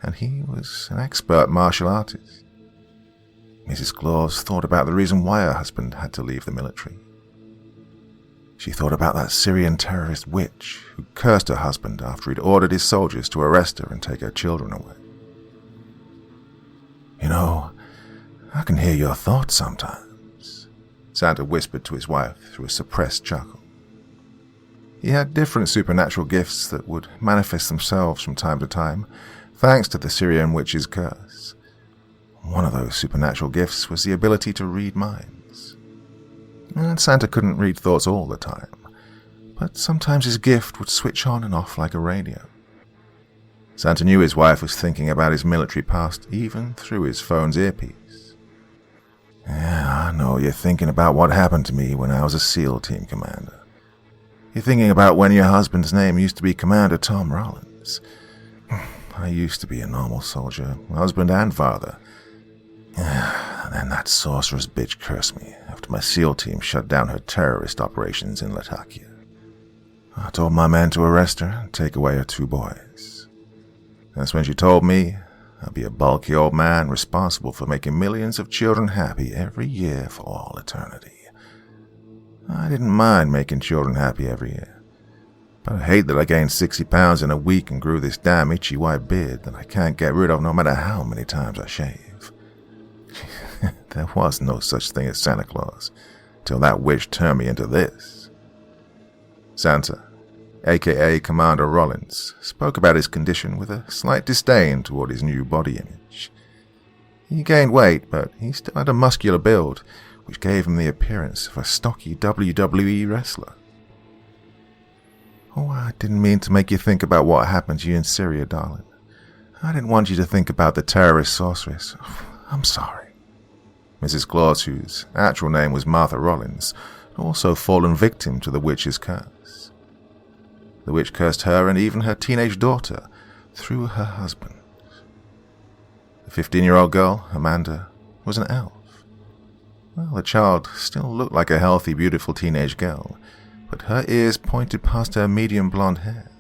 and he was an expert martial artist. Mrs. Claus thought about the reason why her husband had to leave the military. She thought about that Syrian terrorist witch who cursed her husband after he'd ordered his soldiers to arrest her and take her children away. "You know, I can hear your thoughts sometimes," Santa whispered to his wife through a suppressed chuckle. He had different supernatural gifts that would manifest themselves from time to time, thanks to the Syrian witch's curse. One of those supernatural gifts was the ability to read minds. And Santa couldn't read thoughts all the time, but sometimes his gift would switch on and off like a radio. Santa knew his wife was thinking about his military past even through his phone's earpiece. "Yeah, I know you're thinking about what happened to me when I was a SEAL team commander. You're thinking about when your husband's name used to be Commander Tom Rollins. I used to be a normal soldier, husband and father. And then that sorceress bitch cursed me after my SEAL team shut down her terrorist operations in Latakia. I told my men to arrest her and take away her 2 boys. That's when she told me I'd be a bulky old man responsible for making millions of children happy every year for all eternity. I didn't mind making children happy every year, but I hate that I gained 60 pounds in a week and grew this damn itchy white beard that I can't get rid of no matter how many times I shave. There was no such thing as Santa Claus, till that witch turned me into this." Santa, aka Commander Rollins, spoke about his condition with a slight disdain toward his new body image. He gained weight, but he still had a muscular build, which gave him the appearance of a stocky WWE wrestler. "Oh, I didn't mean to make you think about what happened to you in Syria, darling. I didn't want you to think about the terrorist sorceress. I'm sorry." Mrs. Claus, whose actual name was Martha Rollins, had also fallen victim to the witch's curse. The witch cursed her and even her teenage daughter through her husband. The 15-year-old girl, Amanda, was an elf. Well, the child still looked like a healthy, beautiful teenage girl, but her ears pointed past her medium blonde hair.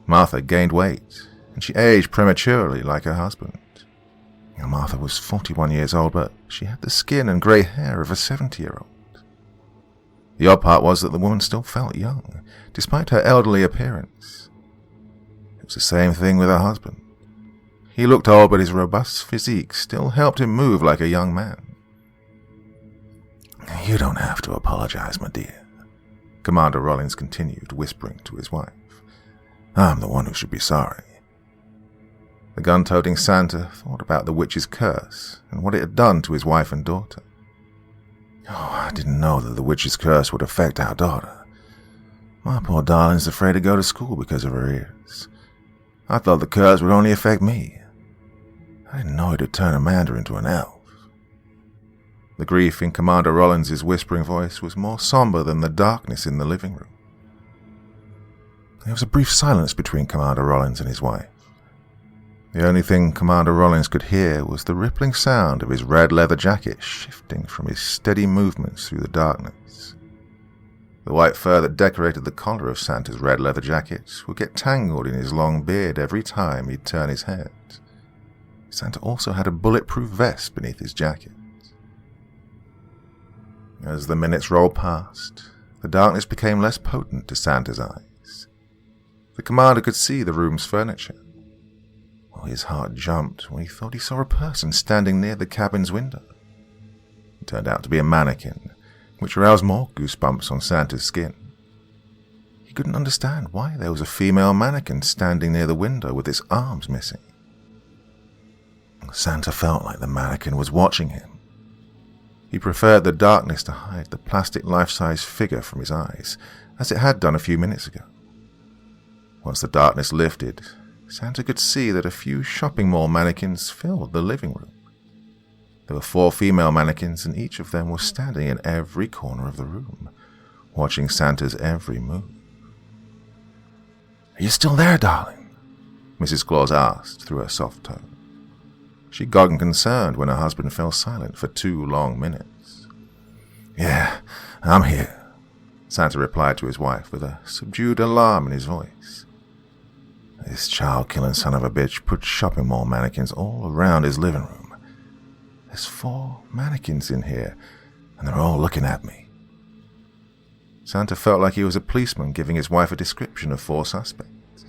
Martha gained weight, and she aged prematurely like her husband. Now, Martha was 41 years old, but she had the skin and grey hair of a 70-year-old. The odd part was that the woman still felt young, despite her elderly appearance. It was the same thing with her husband. He looked old, but his robust physique still helped him move like a young man. "You don't have to apologize, my dear," Commander Rollins continued, whispering to his wife. "I'm the one who should be sorry." The gun-toting Santa thought about the witch's curse and what it had done to his wife and daughter. "Oh, I didn't know that the witch's curse would affect our daughter. My poor darling's afraid to go to school because of her ears. I thought the curse would only affect me. I didn't know it would turn Amanda into an elf." The grief in Commander Rollins' whispering voice was more somber than the darkness in the living room. There was a brief silence between Commander Rollins and his wife. The only thing Commander Rollins could hear was the rippling sound of his red leather jacket shifting from his steady movements through the darkness. The white fur that decorated the collar of Santa's red leather jacket would get tangled in his long beard every time he'd turn his head. Santa also had a bulletproof vest beneath his jacket. As the minutes rolled past, the darkness became less potent to Santa's eyes. The commander could see the room's furniture. Well, his heart jumped when he thought he saw a person standing near the cabin's window. It turned out to be a mannequin, which aroused more goosebumps on Santa's skin. He couldn't understand why there was a female mannequin standing near the window with its arms missing. Santa felt like the mannequin was watching him. He preferred the darkness to hide the plastic life-size figure from his eyes, as it had done a few minutes ago. Once the darkness lifted, Santa could see that a few shopping mall mannequins filled the living room. There were 4 female mannequins, and each of them was standing in every corner of the room, watching Santa's every move. "Are you still there, darling?" Mrs. Claus asked through her soft tone. She got concerned when her husband fell silent for 2 long minutes. "Yeah, I'm here," Santa replied to his wife with a subdued alarm in his voice. This child-killing son of a bitch put shopping mall mannequins all around his living room. There's 4 mannequins in here, and they're all looking at me. Santa felt like he was a policeman giving his wife a description of 4 suspects.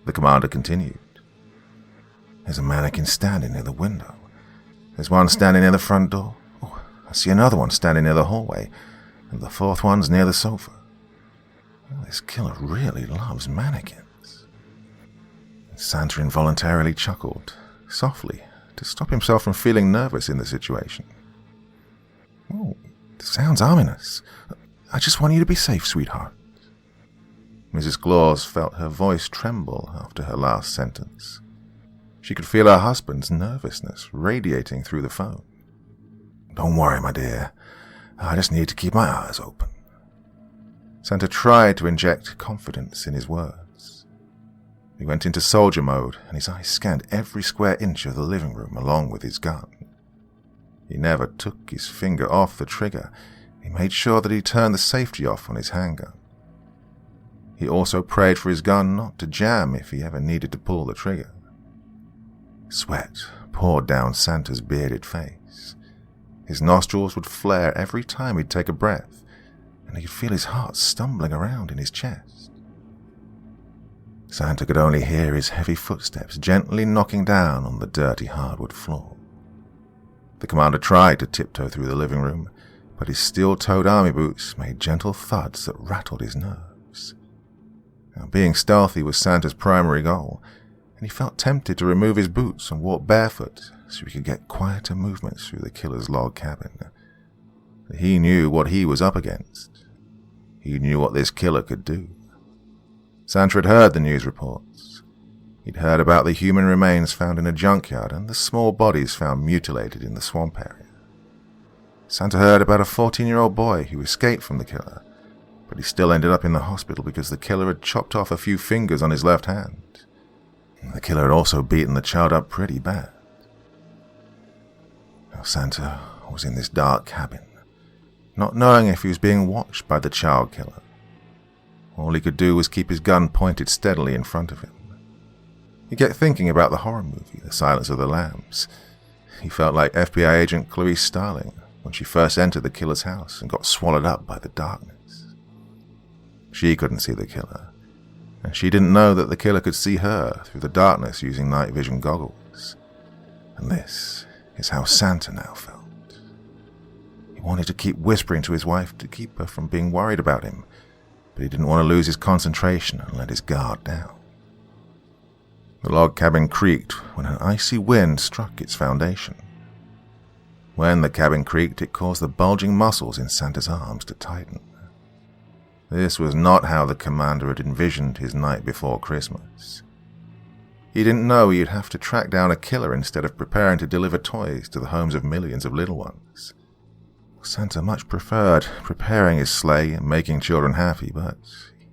The commander continued. "There's a mannequin standing near the window. There's one standing near the front door. Oh, I see another one standing near the hallway, and the 4th one's near the sofa. Oh, this killer really loves mannequins." Santa involuntarily chuckled, softly, to stop himself from feeling nervous in the situation. "Oh, it sounds ominous. I just want you to be safe, sweetheart." Mrs. Claus felt her voice tremble after her last sentence. She could feel her husband's nervousness radiating through the phone. "Don't worry, my dear. I just need to keep my eyes open." Santa tried to inject confidence in his words. He went into soldier mode, and his eyes scanned every square inch of the living room along with his gun. He never took his finger off the trigger. He made sure that he turned the safety off on his handgun. He also prayed for his gun not to jam if he ever needed to pull the trigger. Sweat poured down Santa's bearded face. His nostrils would flare every time he'd take a breath, and he could feel his heart stumbling around in his chest. Santa could only hear his heavy footsteps gently knocking down on the dirty hardwood floor. The commander tried to tiptoe through the living room, but his steel-toed army boots made gentle thuds that rattled his nerves. Now, being stealthy was Santa's primary goal, and he felt tempted to remove his boots and walk barefoot so he could get quieter movements through the killer's log cabin. He knew what he was up against. He knew what this killer could do. Santa had heard the news reports. He'd heard about the human remains found in a junkyard and the small bodies found mutilated in the swamp area. Santa heard about a 14-year-old boy who escaped from the killer, but he still ended up in the hospital because the killer had chopped off a few fingers on his left hand. The killer had also beaten the child up pretty bad. Now Santa was in this dark cabin, not knowing if he was being watched by the child killer. All he could do was keep his gun pointed steadily in front of him. He kept thinking about the horror movie, The Silence of the Lambs. He felt like FBI agent Clarice Starling when she first entered the killer's house and got swallowed up by the darkness. She couldn't see the killer, and she didn't know that the killer could see her through the darkness using night vision goggles. And this is how Santa now felt. He wanted to keep whispering to his wife to keep her from being worried about him, but he didn't want to lose his concentration and let his guard down. The log cabin creaked when an icy wind struck its foundation. When the cabin creaked, it caused the bulging muscles in Santa's arms to tighten. This was not how the commander had envisioned his night before Christmas. He didn't know he'd have to track down a killer instead of preparing to deliver toys to the homes of millions of little ones. Santa much preferred preparing his sleigh and making children happy, but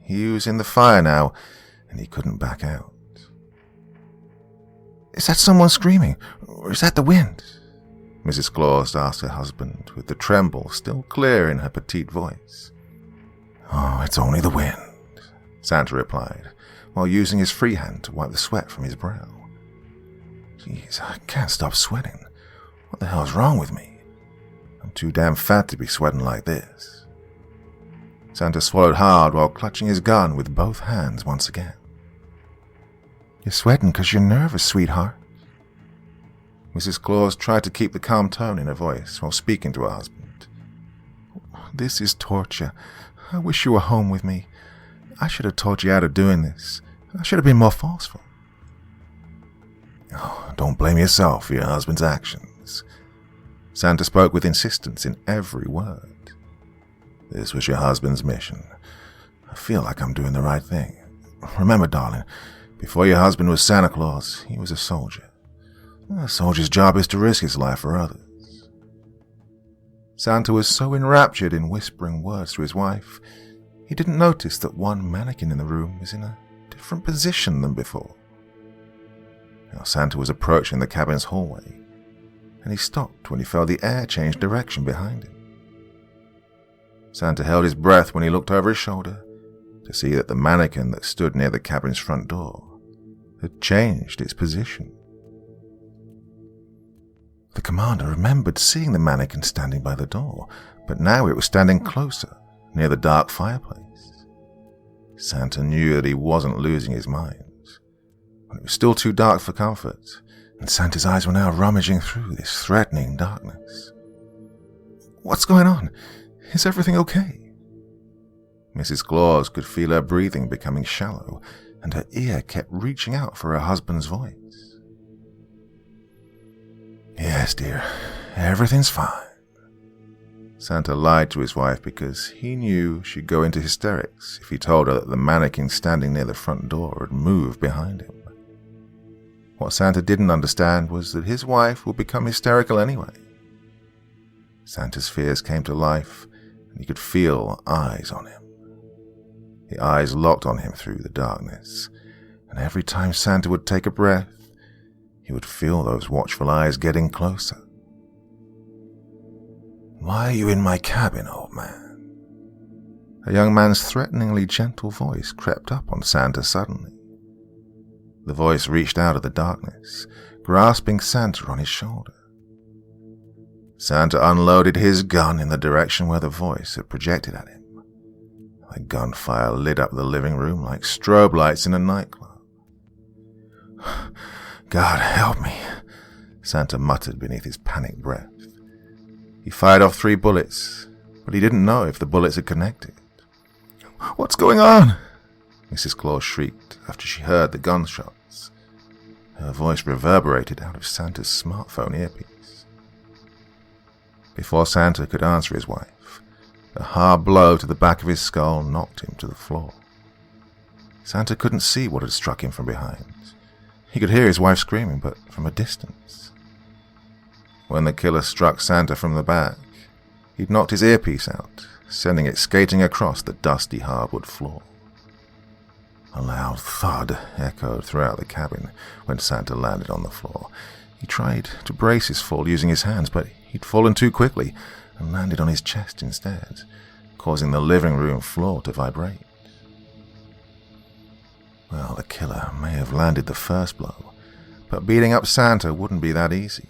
he was in the fire now, and he couldn't back out. "Is that someone screaming, or is that the wind?" Mrs. Claus asked her husband, with the tremble still clear in her petite voice. "Oh, it's only the wind," Santa replied, while using his free hand to wipe the sweat from his brow. "Jeez, I can't stop sweating. What the hell's wrong with me? I'm too damn fat to be sweating like this." Santa swallowed hard while clutching his gun with both hands once again. "You're sweating because you're nervous, sweetheart." Mrs. Claus tried to keep the calm tone in her voice while speaking to her husband. "This is torture. I wish you were home with me. I should have taught you how to doing this. I should have been more forceful." "Oh, don't blame yourself for your husband's actions." Santa spoke with insistence in every word. "This was your husband's mission. I feel like I'm doing the right thing. Remember, darling, before your husband was Santa Claus, he was a soldier. A soldier's job is to risk his life for others." Santa was so enraptured in whispering words to his wife, he didn't notice that one mannequin in the room was in a different position than before. Now Santa was approaching the cabin's hallway, and he stopped when he felt the air change direction behind him. Santa held his breath when he looked over his shoulder to see that the mannequin that stood near the cabin's front door had changed its position. The commander remembered seeing the mannequin standing by the door, but now it was standing closer, near the dark fireplace. Santa knew that he wasn't losing his mind, but it was still too dark for comfort, and Santa's eyes were now rummaging through this threatening darkness. "What's going on? Is everything okay?" Mrs. Claus could feel her breathing becoming shallow, and her ear kept reaching out for her husband's voice. "Yes, dear, everything's fine." Santa lied to his wife because he knew she'd go into hysterics if he told her that the mannequin standing near the front door had moved behind him. What Santa didn't understand was that his wife would become hysterical anyway. Santa's fears came to life, and he could feel eyes on him. The eyes locked on him through the darkness, and every time Santa would take a breath, he would feel those watchful eyes getting closer. "Why are you in my cabin, old man?" A young man's threateningly gentle voice crept up on Santa suddenly. The voice reached out of the darkness, grasping Santa on his shoulder. Santa unloaded his gun in the direction where the voice had projected at him. The gunfire lit up the living room like strobe lights in a nightclub. "God help me," Santa muttered beneath his panicked breath. He fired off 3 bullets, but he didn't know if the bullets had connected. "What's going on?" Mrs. Claus shrieked after she heard the gunshots. Her voice reverberated out of Santa's smartphone earpiece. Before Santa could answer his wife, a hard blow to the back of his skull knocked him to the floor. Santa couldn't see what had struck him from behind. He could hear his wife screaming, but from a distance. When the killer struck Santa from the back, he'd knocked his earpiece out, sending it skating across the dusty hardwood floor. A loud thud echoed throughout the cabin when Santa landed on the floor. He tried to brace his fall using his hands, but he'd fallen too quickly and landed on his chest instead, causing the living room floor to vibrate. Well, the killer may have landed the first blow, but beating up Santa wouldn't be that easy.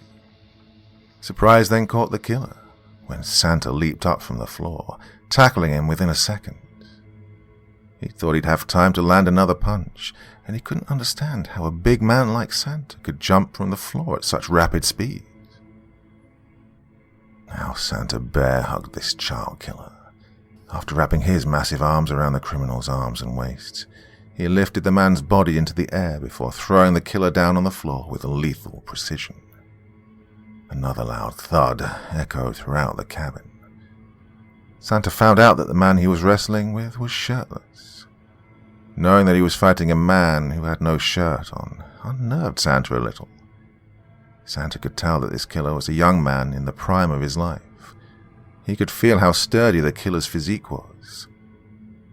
Surprise then caught the killer when Santa leaped up from the floor, tackling him within a second. He thought he'd have time to land another punch, and he couldn't understand how a big man like Santa could jump from the floor at such rapid speed. Now Santa bear-hugged this child killer. After wrapping his massive arms around the criminal's arms and waist, he lifted the man's body into the air before throwing the killer down on the floor with lethal precision. Another loud thud echoed throughout the cabin. Santa found out that the man he was wrestling with was shirtless. Knowing that he was fighting a man who had no shirt on unnerved Santa a little. Santa could tell that this killer was a young man in the prime of his life. He could feel how sturdy the killer's physique was.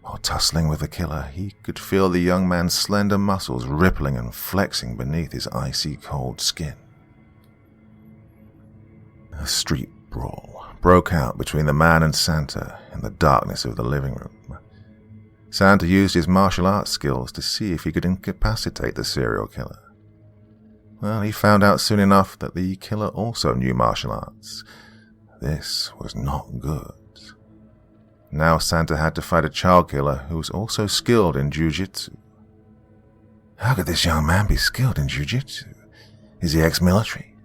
While tussling with the killer, he could feel the young man's slender muscles rippling and flexing beneath his icy cold skin. A street brawl broke out between the man and Santa in the darkness of the living room. Santa used his martial arts skills to see if he could incapacitate the serial killer. Well, he found out soon enough that the killer also knew martial arts. This was not good. Now Santa had to fight a child killer who was also skilled in jiu-jitsu. How could this young man be skilled in jiu-jitsu? Is he ex-military?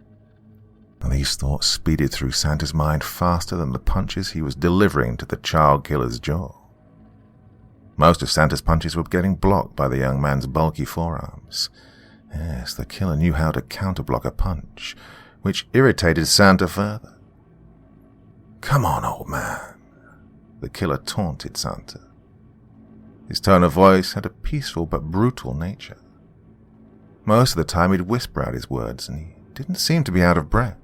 And these thoughts speeded through Santa's mind faster than the punches he was delivering to the child killer's jaw. Most of Santa's punches were getting blocked by the young man's bulky forearms. Yes, the killer knew how to counterblock a punch, which irritated Santa further. "Come on, old man," the killer taunted Santa. His tone of voice had a peaceful but brutal nature. Most of the time he'd whisper out his words, and he didn't seem to be out of breath.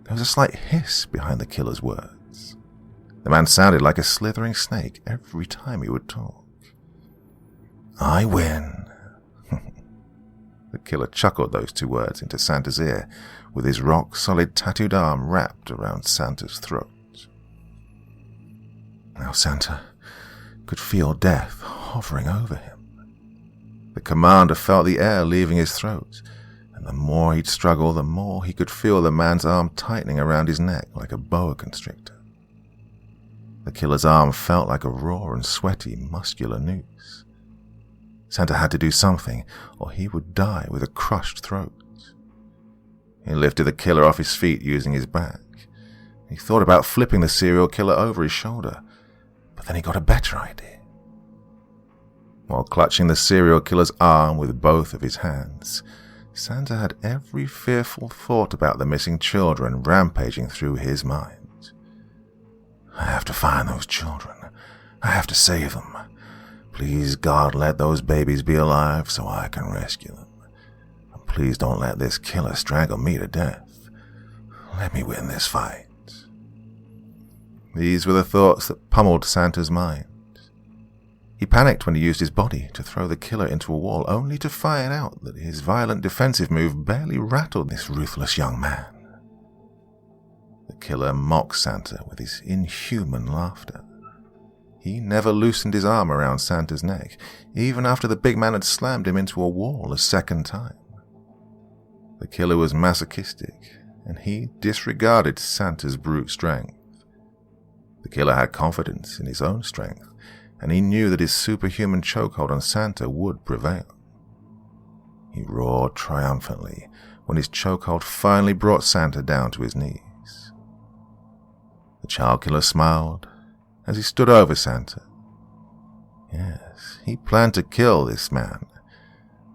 There was a slight hiss behind the killer's words. The man sounded like a slithering snake every time he would talk. "I win." The killer chuckled those two words into Santa's ear, with his rock-solid tattooed arm wrapped around Santa's throat. Now Santa could feel death hovering over him. The commander felt the air leaving his throat, and the more he'd struggle, the more he could feel the man's arm tightening around his neck like a boa constrictor. The killer's arm felt like a raw and sweaty, muscular noose. Santa had to do something, or he would die with a crushed throat. He lifted the killer off his feet using his back. He thought about flipping the serial killer over his shoulder, but then he got a better idea. While clutching the serial killer's arm with both of his hands, Santa had every fearful thought about the missing children rampaging through his mind. "I have to find those children. I have to save them. Please, God, let those babies be alive so I can rescue them. And please don't let this killer strangle me to death. Let me win this fight." These were the thoughts that pummeled Santa's mind. He panicked when he used his body to throw the killer into a wall, only to find out that his violent defensive move barely rattled this ruthless young man. The killer mocked Santa with his inhuman laughter. He never loosened his arm around Santa's neck, even after the big man had slammed him into a wall a second time. The killer was masochistic, and he disregarded Santa's brute strength. The killer had confidence in his own strength, and he knew that his superhuman chokehold on Santa would prevail. He roared triumphantly when his chokehold finally brought Santa down to his knees. The child killer smiled as he stood over Santa. Yes, he planned to kill this man,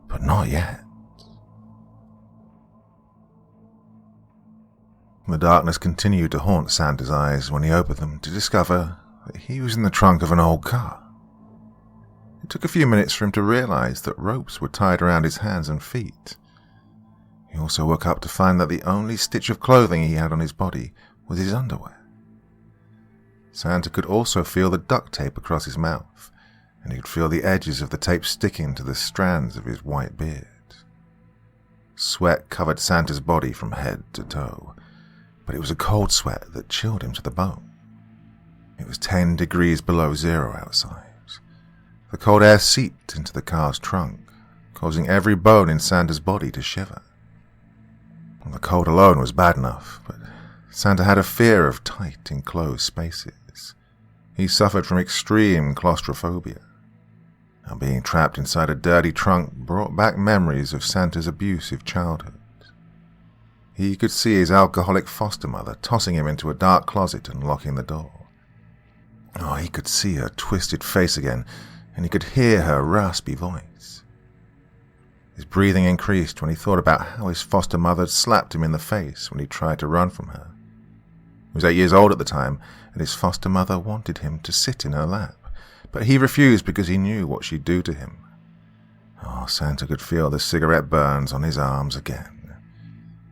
but not yet. The darkness continued to haunt Santa's eyes when he opened them to discover that he was in the trunk of an old car. It took a few minutes for him to realize that ropes were tied around his hands and feet. He also woke up to find that the only stitch of clothing he had on his body was his underwear. Santa could also feel the duct tape across his mouth, and he could feel the edges of the tape sticking to the strands of his white beard. Sweat covered Santa's body from head to toe, but it was a cold sweat that chilled him to the bone. It was 10 degrees below zero outside. The cold air seeped into the car's trunk, causing every bone in Santa's body to shiver. The cold alone was bad enough, but Santa had a fear of tight, enclosed spaces. He suffered from extreme claustrophobia, and being trapped inside a dirty trunk brought back memories of Santa's abusive childhood. He could see his alcoholic foster mother tossing him into a dark closet and locking the door. Oh, he could see her twisted face again, and he could hear her raspy voice. His breathing increased when he thought about how his foster mother had slapped him in the face when he tried to run from her. He was 8 years old at the time, and his foster mother wanted him to sit in her lap, but he refused because he knew what she'd do to him. Oh, Santa could feel the cigarette burns on his arms again.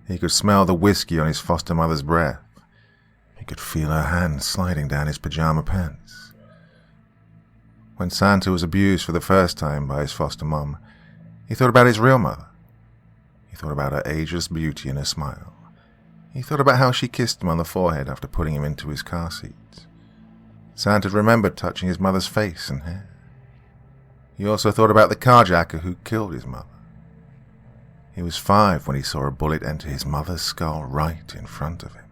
He could smell the whiskey on his foster mother's breath. He could feel her hand sliding down his pajama pants. When Santa was abused for the first time by his foster mom, he thought about his real mother. He thought about her ageless beauty and her smile. He thought about how she kissed him on the forehead after putting him into his car seat. Santa remembered touching his mother's face and hair. He also thought about the carjacker who killed his mother. He was 5 when he saw a bullet enter his mother's skull right in front of him.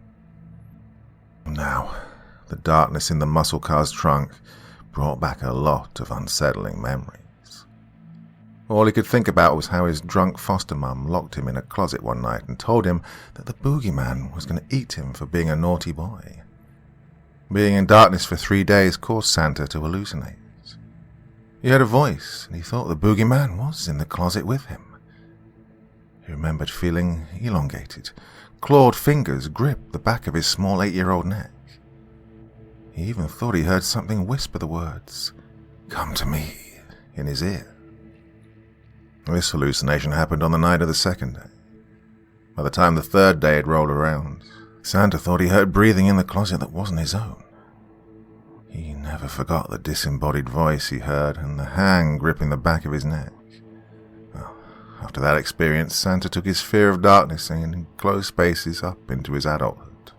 Now, the darkness in the muscle car's trunk brought back a lot of unsettling memories. All he could think about was how his drunk foster mum locked him in a closet one night and told him that the boogeyman was going to eat him for being a naughty boy. Being in darkness for 3 days caused Santa to hallucinate. He heard a voice, and he thought the boogeyman was in the closet with him. He remembered feeling elongated, clawed fingers grip the back of his small 8-year-old neck. He even thought he heard something whisper the words, "Come to me," in his ear. This hallucination happened on the night of the second day. By the time the third day had rolled around, Santa thought he heard breathing in the closet that wasn't his own. He never forgot the disembodied voice he heard and the hand gripping the back of his neck. Well, after that experience, Santa took his fear of darkness and enclosed spaces up into his adulthood.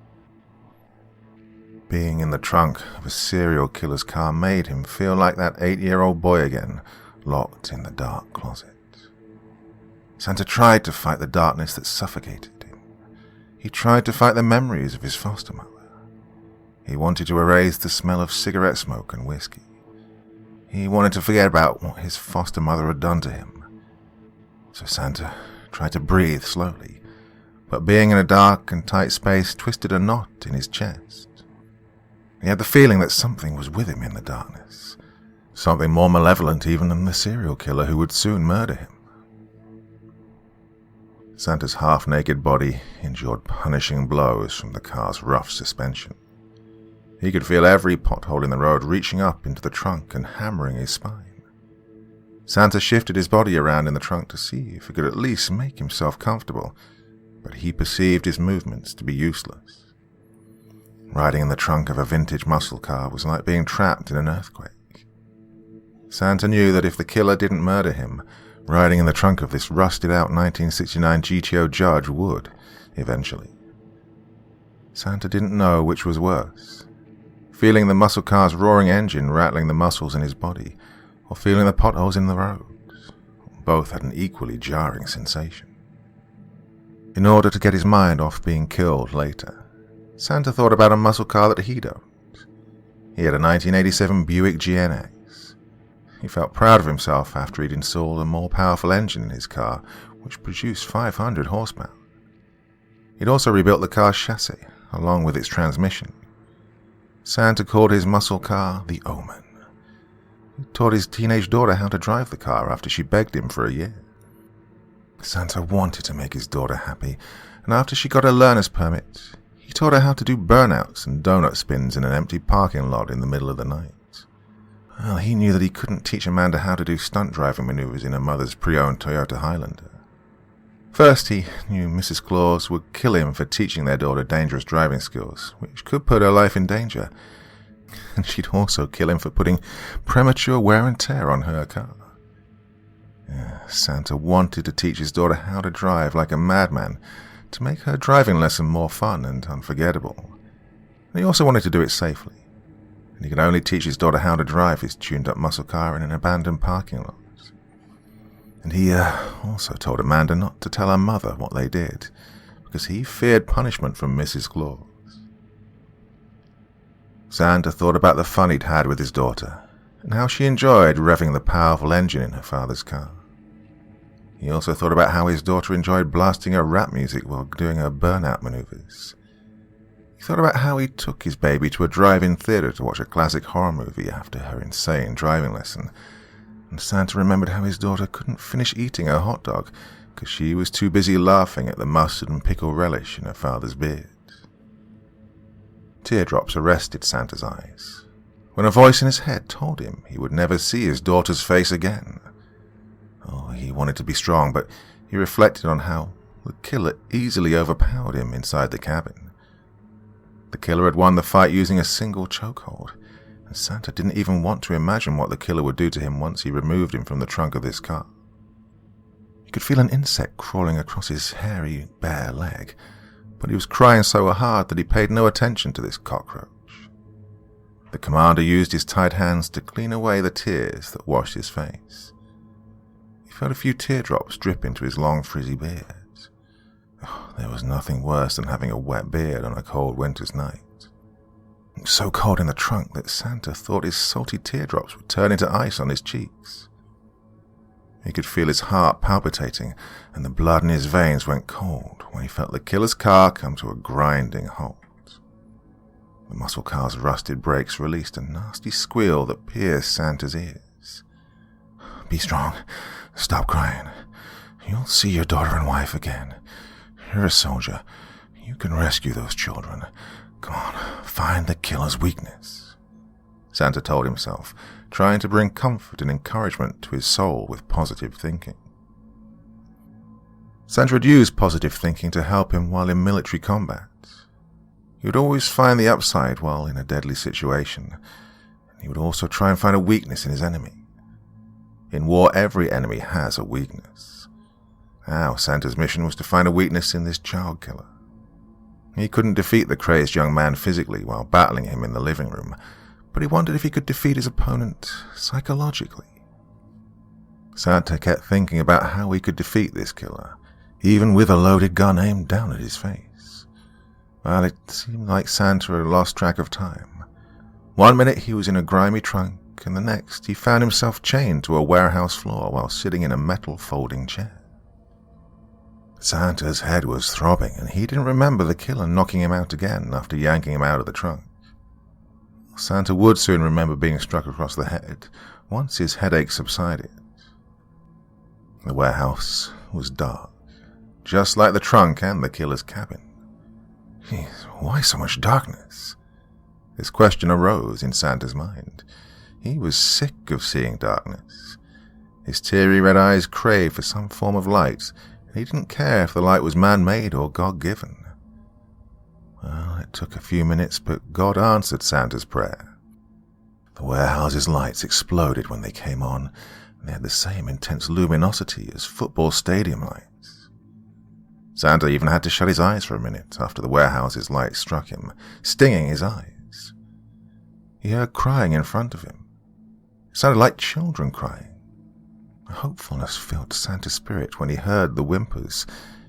Being in the trunk of a serial killer's car made him feel like that 8-year-old boy again, locked in the dark closet. Santa tried to fight the darkness that suffocated him. He tried to fight the memories of his foster mother. He wanted to erase the smell of cigarette smoke and whiskey. He wanted to forget about what his foster mother had done to him. So Santa tried to breathe slowly, but being in a dark and tight space twisted a knot in his chest. He had the feeling that something was with him in the darkness, something more malevolent even than the serial killer who would soon murder him. Santa's half-naked body endured punishing blows from the car's rough suspension. He could feel every pothole in the road reaching up into the trunk and hammering his spine. Santa shifted his body around in the trunk to see if he could at least make himself comfortable, but he perceived his movements to be useless. Riding in the trunk of a vintage muscle car was like being trapped in an earthquake. Santa knew that if the killer didn't murder him, riding in the trunk of this rusted-out 1969 GTO Judge would, eventually. Santa didn't know which was worse, feeling the muscle car's roaring engine rattling the muscles in his body, or feeling the potholes in the roads. Both had an equally jarring sensation. In order to get his mind off being killed later, Santa thought about a muscle car that he'd owned. He had a 1987 Buick GNX. He felt proud of himself after he'd installed a more powerful engine in his car, which produced 500 horsepower. He'd also rebuilt the car's chassis, along with its transmission. Santa called his muscle car the Omen. He taught his teenage daughter how to drive the car after she begged him for a year. Santa wanted to make his daughter happy, and after she got her learner's permit, he taught her how to do burnouts and donut spins in an empty parking lot in the middle of the night. Well, he knew that he couldn't teach Amanda how to do stunt driving maneuvers in her mother's pre-owned Toyota Highlander. First, he knew Mrs. Claus would kill him for teaching their daughter dangerous driving skills, which could put her life in danger. And she'd also kill him for putting premature wear and tear on her car. Santa wanted to teach his daughter how to drive like a madman, to make her driving lesson more fun and unforgettable. And he also wanted to do it safely. And he could only teach his daughter how to drive his tuned-up muscle car in an abandoned parking lot. And he also told Amanda not to tell her mother what they did, because he feared punishment from Mrs. Claus. Santa thought about the fun he'd had with his daughter, and how she enjoyed revving the powerful engine in her father's car. He also thought about how his daughter enjoyed blasting her rap music while doing her burnout maneuvers. He thought about how he took his baby to a drive-in theater to watch a classic horror movie after her insane driving lesson, and Santa remembered how his daughter couldn't finish eating her hot dog because she was too busy laughing at the mustard and pickle relish in her father's beard. Teardrops arrested Santa's eyes when a voice in his head told him he would never see his daughter's face again. Oh, he wanted to be strong, but he reflected on how the killer easily overpowered him inside the cabin. The killer had won the fight using a single chokehold, and Santa didn't even want to imagine what the killer would do to him once he removed him from the trunk of this car. He could feel an insect crawling across his hairy, bare leg, but he was crying so hard that he paid no attention to this cockroach. The commander used his tight hands to clean away the tears that washed his face. He felt a few teardrops drip into his long, frizzy beard. Oh, there was nothing worse than having a wet beard on a cold winter's night. It was so cold in the trunk that Santa thought his salty teardrops would turn into ice on his cheeks. He could feel his heart palpitating, and the blood in his veins went cold when he felt the killer's car come to a grinding halt. The muscle car's rusted brakes released a nasty squeal that pierced Santa's ears. "Be strong. Stop crying. You'll see your daughter and wife again. You're a soldier. You can rescue those children. Come on, find the killer's weakness," Santa told himself, trying to bring comfort and encouragement to his soul with positive thinking. Santa had used positive thinking to help him while in military combat. He would always find the upside while in a deadly situation, and he would also try and find a weakness in his enemy. In war, every enemy has a weakness. Now, Santa's mission was to find a weakness in this child killer. He couldn't defeat the crazed young man physically while battling him in the living room, but he wondered if he could defeat his opponent psychologically. Santa kept thinking about how he could defeat this killer, even with a loaded gun aimed down at his face. Well, it seemed like Santa had lost track of time. One minute he was in a grimy trunk, and the next he found himself chained to a warehouse floor while sitting in a metal folding chair. Santa's head was throbbing, and he didn't remember the killer knocking him out again after yanking him out of the trunk. Santa would soon remember being struck across the head once his headache subsided. The warehouse was dark, just like the trunk and the killer's cabin. Jeez, why so much darkness? This question arose in Santa's mind. He was sick of seeing darkness. His teary red eyes craved for some form of light, and he didn't care if the light was man-made or God-given. Well, it took a few minutes, but God answered Santa's prayer. The warehouse's lights exploded when they came on, and they had the same intense luminosity as football stadium lights. Santa even had to shut his eyes for a minute after the warehouse's light struck him, stinging his eyes. He heard crying in front of him. It sounded like children crying. A hopefulness filled Santa's spirit when he heard the whimpers.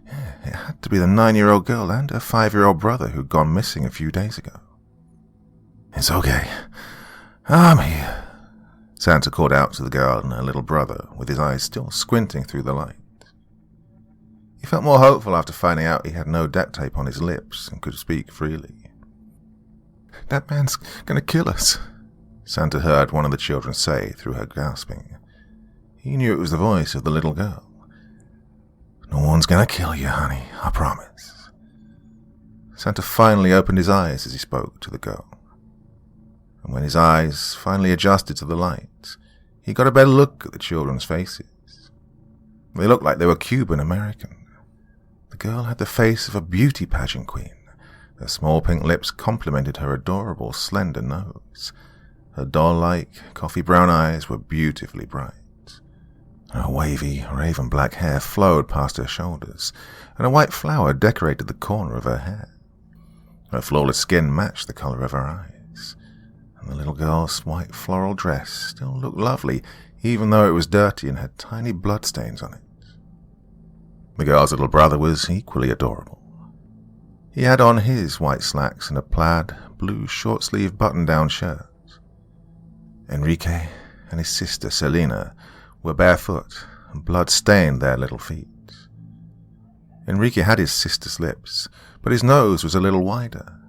Yeah, it had to be the 9-year-old girl and her 5-year-old brother who'd gone missing a few days ago. "It's okay. I'm here," Santa called out to the girl and her little brother, with his eyes still squinting through the light. He felt more hopeful after finding out he had no duct tape on his lips and could speak freely. "That man's gonna kill us," Santa heard one of the children say through her gasping. He knew it was the voice of the little girl. "No one's gonna kill you, honey, I promise." Santa finally opened his eyes as he spoke to the girl. And when his eyes finally adjusted to the light, he got a better look at the children's faces. They looked like they were Cuban American. The girl had the face of a beauty pageant queen. Her small pink lips complemented her adorable, slender nose. Her doll-like, coffee-brown eyes were beautifully bright. Her wavy, raven-black hair flowed past her shoulders, and a white flower decorated the corner of her hair. Her flawless skin matched the color of her eyes, and the little girl's white floral dress still looked lovely, even though it was dirty and had tiny bloodstains on it. The girl's little brother was equally adorable. He had on his white slacks and a plaid, blue short-sleeved button-down shirt. Enrique and his sister Selena were barefoot and blood-stained their little feet. Enrique had his sister's lips, but his nose was a little wider.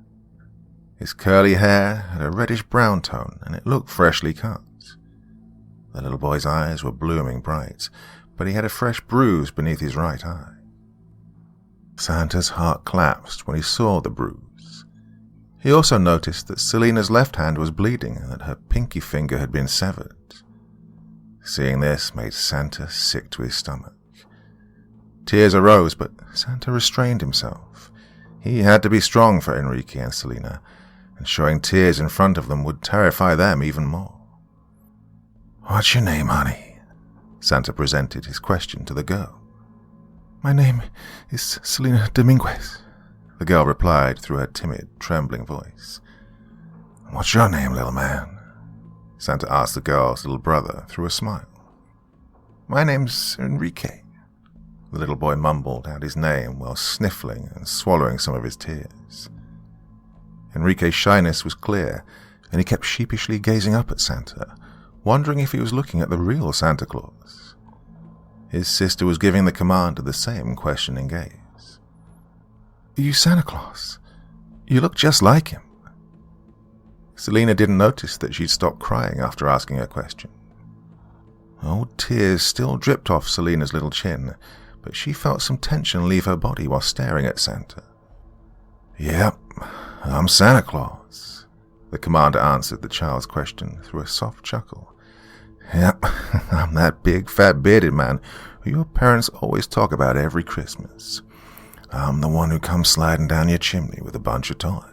His curly hair had a reddish-brown tone, and it looked freshly cut. The little boy's eyes were blooming bright, but he had a fresh bruise beneath his right eye. Santa's heart collapsed when he saw the bruise. He also noticed that Selena's left hand was bleeding and that her pinky finger had been severed. Seeing this made Santa sick to his stomach. Tears arose, but Santa restrained himself. He had to be strong for Enrique and Selena, and showing tears in front of them would terrify them even more. "What's your name, honey?" Santa presented his question to the girl. "My name is Selena Dominguez," the girl replied through her timid, trembling voice. "What's your name, little man?" Santa asked the girl's little brother through a smile. "My name's Enrique," the little boy mumbled out his name while sniffling and swallowing some of his tears. Enrique's shyness was clear, and he kept sheepishly gazing up at Santa, wondering if he was looking at the real Santa Claus. His sister was giving the commander the same questioning gaze. "Are you Santa Claus? You look just like him." Selina didn't notice that she'd stopped crying after asking her question. Old tears still dripped off Selina's little chin, but she felt some tension leave her body while staring at Santa. "Yep, I'm Santa Claus," the commander answered the child's question through a soft chuckle. "Yep, I'm that big, fat, bearded man who your parents always talk about every Christmas. I'm the one who comes sliding down your chimney with a bunch of toys."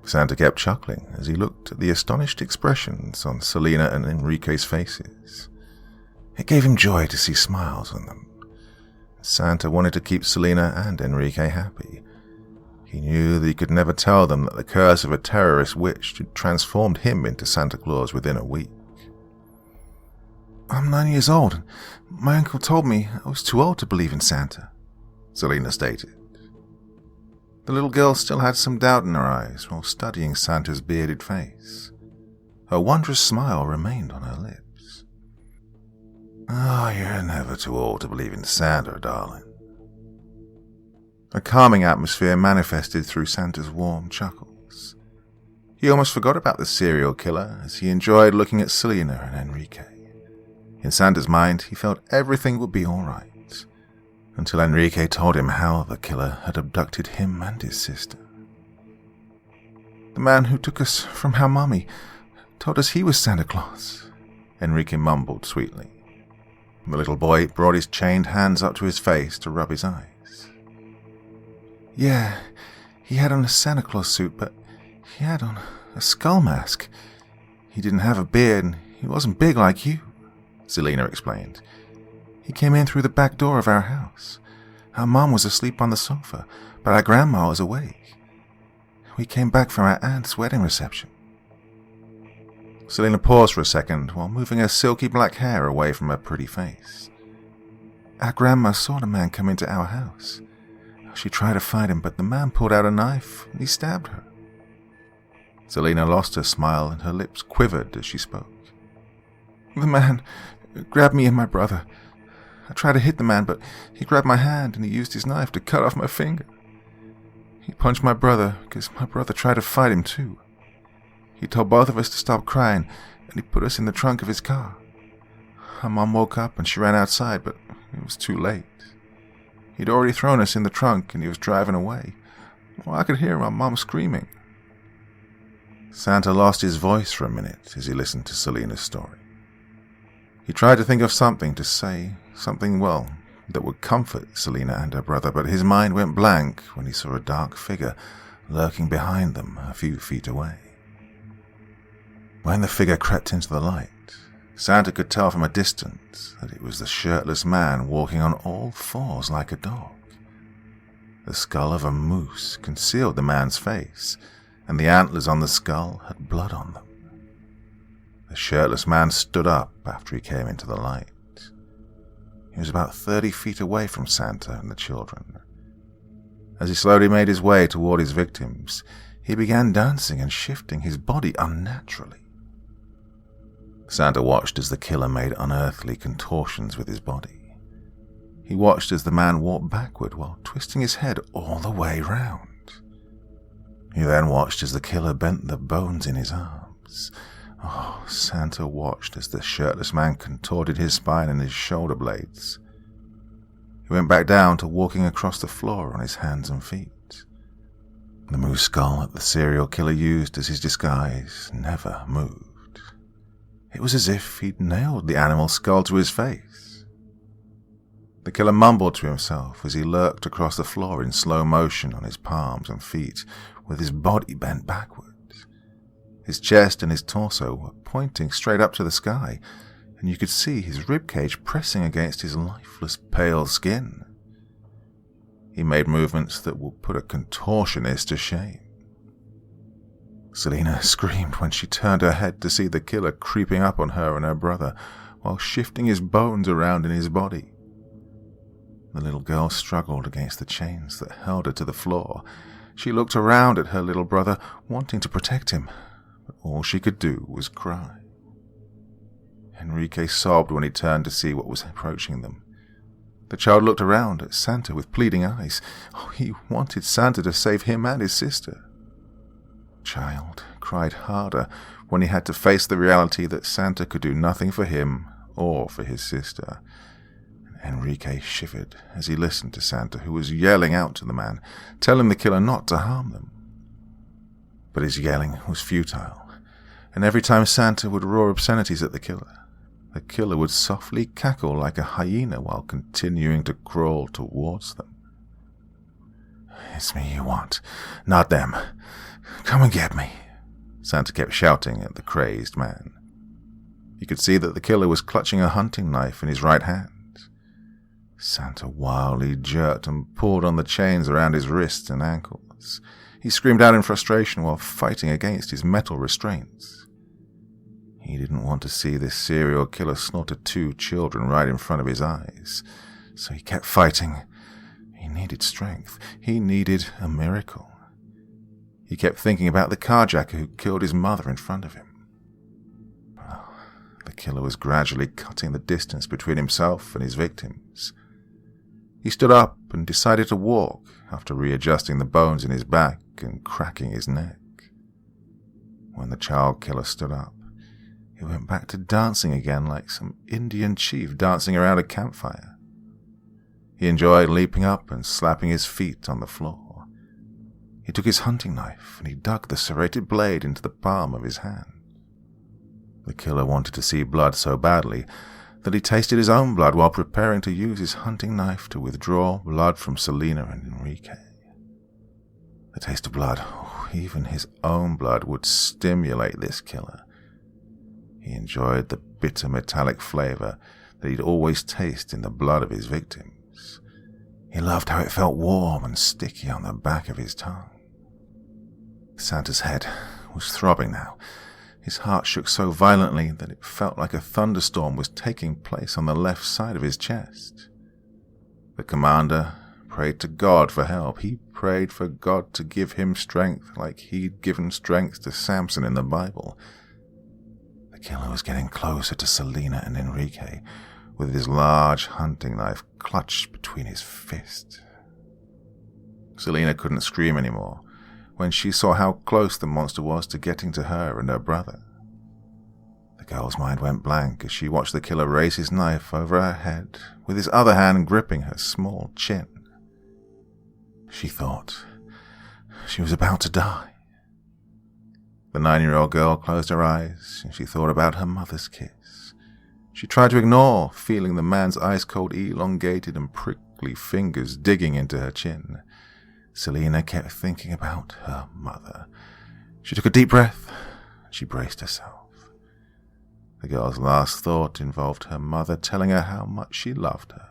Santa kept chuckling as he looked at the astonished expressions on Selina and Enrique's faces. It gave him joy to see smiles on them. Santa wanted to keep Selina and Enrique happy. He knew that he could never tell them that the curse of a terrorist witch had transformed him into Santa Claus within a week. "I'm 9 years old, and my uncle told me I was too old to believe in Santa," Selina stated. The little girl still had some doubt in her eyes while studying Santa's bearded face. Her wondrous smile remained on her lips. "Oh, you're never too old to believe in Santa, darling." A calming atmosphere manifested through Santa's warm chuckles. He almost forgot about the serial killer as he enjoyed looking at Selina and Enrique. In Santa's mind, he felt everything would be all right, until Enrique told him how the killer had abducted him and his sister. "The man who took us from our mummy told us he was Santa Claus," Enrique mumbled sweetly. The little boy brought his chained hands up to his face to rub his eyes. "Yeah, he had on a Santa Claus suit, but he had on a skull mask. He didn't have a beard, and he wasn't big like you," Selina explained. "He came in through the back door of our house. Our mom was asleep on the sofa, but our grandma was awake. We came back from our aunt's wedding reception." Selina paused for a second while moving her silky black hair away from her pretty face. "Our grandma saw the man come into our house. She tried to fight him, but the man pulled out a knife and he stabbed her." Selina lost her smile and her lips quivered as she spoke. "The man grabbed me and my brother. I tried to hit the man, but he grabbed my hand and he used his knife to cut off my finger. He punched my brother because my brother tried to fight him too. He told both of us to stop crying and he put us in the trunk of his car. Our mom woke up and she ran outside, but it was too late. He'd already thrown us in the trunk and he was driving away. Well, I could hear my mom screaming." Santa lost his voice for a minute as he listened to Selina's story. He tried to think of something to say, something, that would comfort Selina and her brother, but his mind went blank when he saw a dark figure lurking behind them a few feet away. When the figure crept into the light, Santa could tell from a distance that it was the shirtless man walking on all fours like a dog. The skull of a moose concealed the man's face, and the antlers on the skull had blood on them. The shirtless man stood up after he came into the light. He was about 30 feet away from Santa and the children. As he slowly made his way toward his victims, he began dancing and shifting his body unnaturally. Santa watched as the killer made unearthly contortions with his body. He watched as the man walked backward while twisting his head all the way round. He then watched as the killer bent the bones in his arms. Oh, Santa watched as the shirtless man contorted his spine and his shoulder blades. He went back down to walking across the floor on his hands and feet. The moose skull that the serial killer used as his disguise never moved. It was as if he'd nailed the animal's skull to his face. The killer mumbled to himself as he lurked across the floor in slow motion on his palms and feet, with his body bent backwards. His chest and his torso were pointing straight up to the sky, and you could see his ribcage pressing against his lifeless, pale skin. He made movements that would put a contortionist to shame. Selina screamed when she turned her head to see the killer creeping up on her and her brother while shifting his bones around in his body. The little girl struggled against the chains that held her to the floor. She looked around at her little brother, wanting to protect him, but all she could do was cry. Enrique sobbed when he turned to see what was approaching them. The child looked around at Santa with pleading eyes. Oh, he wanted Santa to save him and his sister. The child cried harder when he had to face the reality that Santa could do nothing for him or for his sister. Enrique shivered as he listened to Santa, who was yelling out to the man, telling the killer not to harm them. But his yelling was futile, and every time Santa would roar obscenities at the killer would softly cackle like a hyena while continuing to crawl towards them. "It's me you want, not them. Come and get me," Santa kept shouting at the crazed man. You could see that the killer was clutching a hunting knife in his right hand. Santa wildly jerked and pulled on the chains around his wrists and ankles. He screamed out in frustration while fighting against his metal restraints. He didn't want to see this serial killer slaughter 2 children right in front of his eyes, so he kept fighting. He needed strength. He needed a miracle. He kept thinking about the carjacker who killed his mother in front of him. The killer was gradually cutting the distance between himself and his victims. He stood up and decided to walk after readjusting the bones in his back and cracking his neck. When the child killer stood up, he went back to dancing again like some Indian chief dancing around a campfire. He enjoyed leaping up and slapping his feet on the floor. He took his hunting knife and he dug the serrated blade into the palm of his hand. The killer wanted to see blood so badly that he tasted his own blood while preparing to use his hunting knife to withdraw blood from Selena and Enrique. The taste of blood, even his own blood, would stimulate this killer. He enjoyed the bitter metallic flavor that he'd always taste in the blood of his victims. He loved how it felt warm and sticky on the back of his tongue. Santa's head was throbbing now. His heart shook so violently that it felt like a thunderstorm was taking place on the left side of his chest. The commander prayed to God for help. He prayed for God to give him strength like he'd given strength to Samson in the Bible. The killer was getting closer to Selena and Enrique, with his large hunting knife clutched between his fists. Selena couldn't scream anymore when she saw how close the monster was to getting to her and her brother. The girl's mind went blank as she watched the killer raise his knife over her head, with his other hand gripping her small chin. She thought she was about to die. The 9-year-old girl closed her eyes and she thought about her mother's kiss. She tried to ignore feeling the man's ice-cold, elongated and prickly fingers digging into her chin. Selena kept thinking about her mother. She took a deep breath and she braced herself. The girl's last thought involved her mother telling her how much she loved her.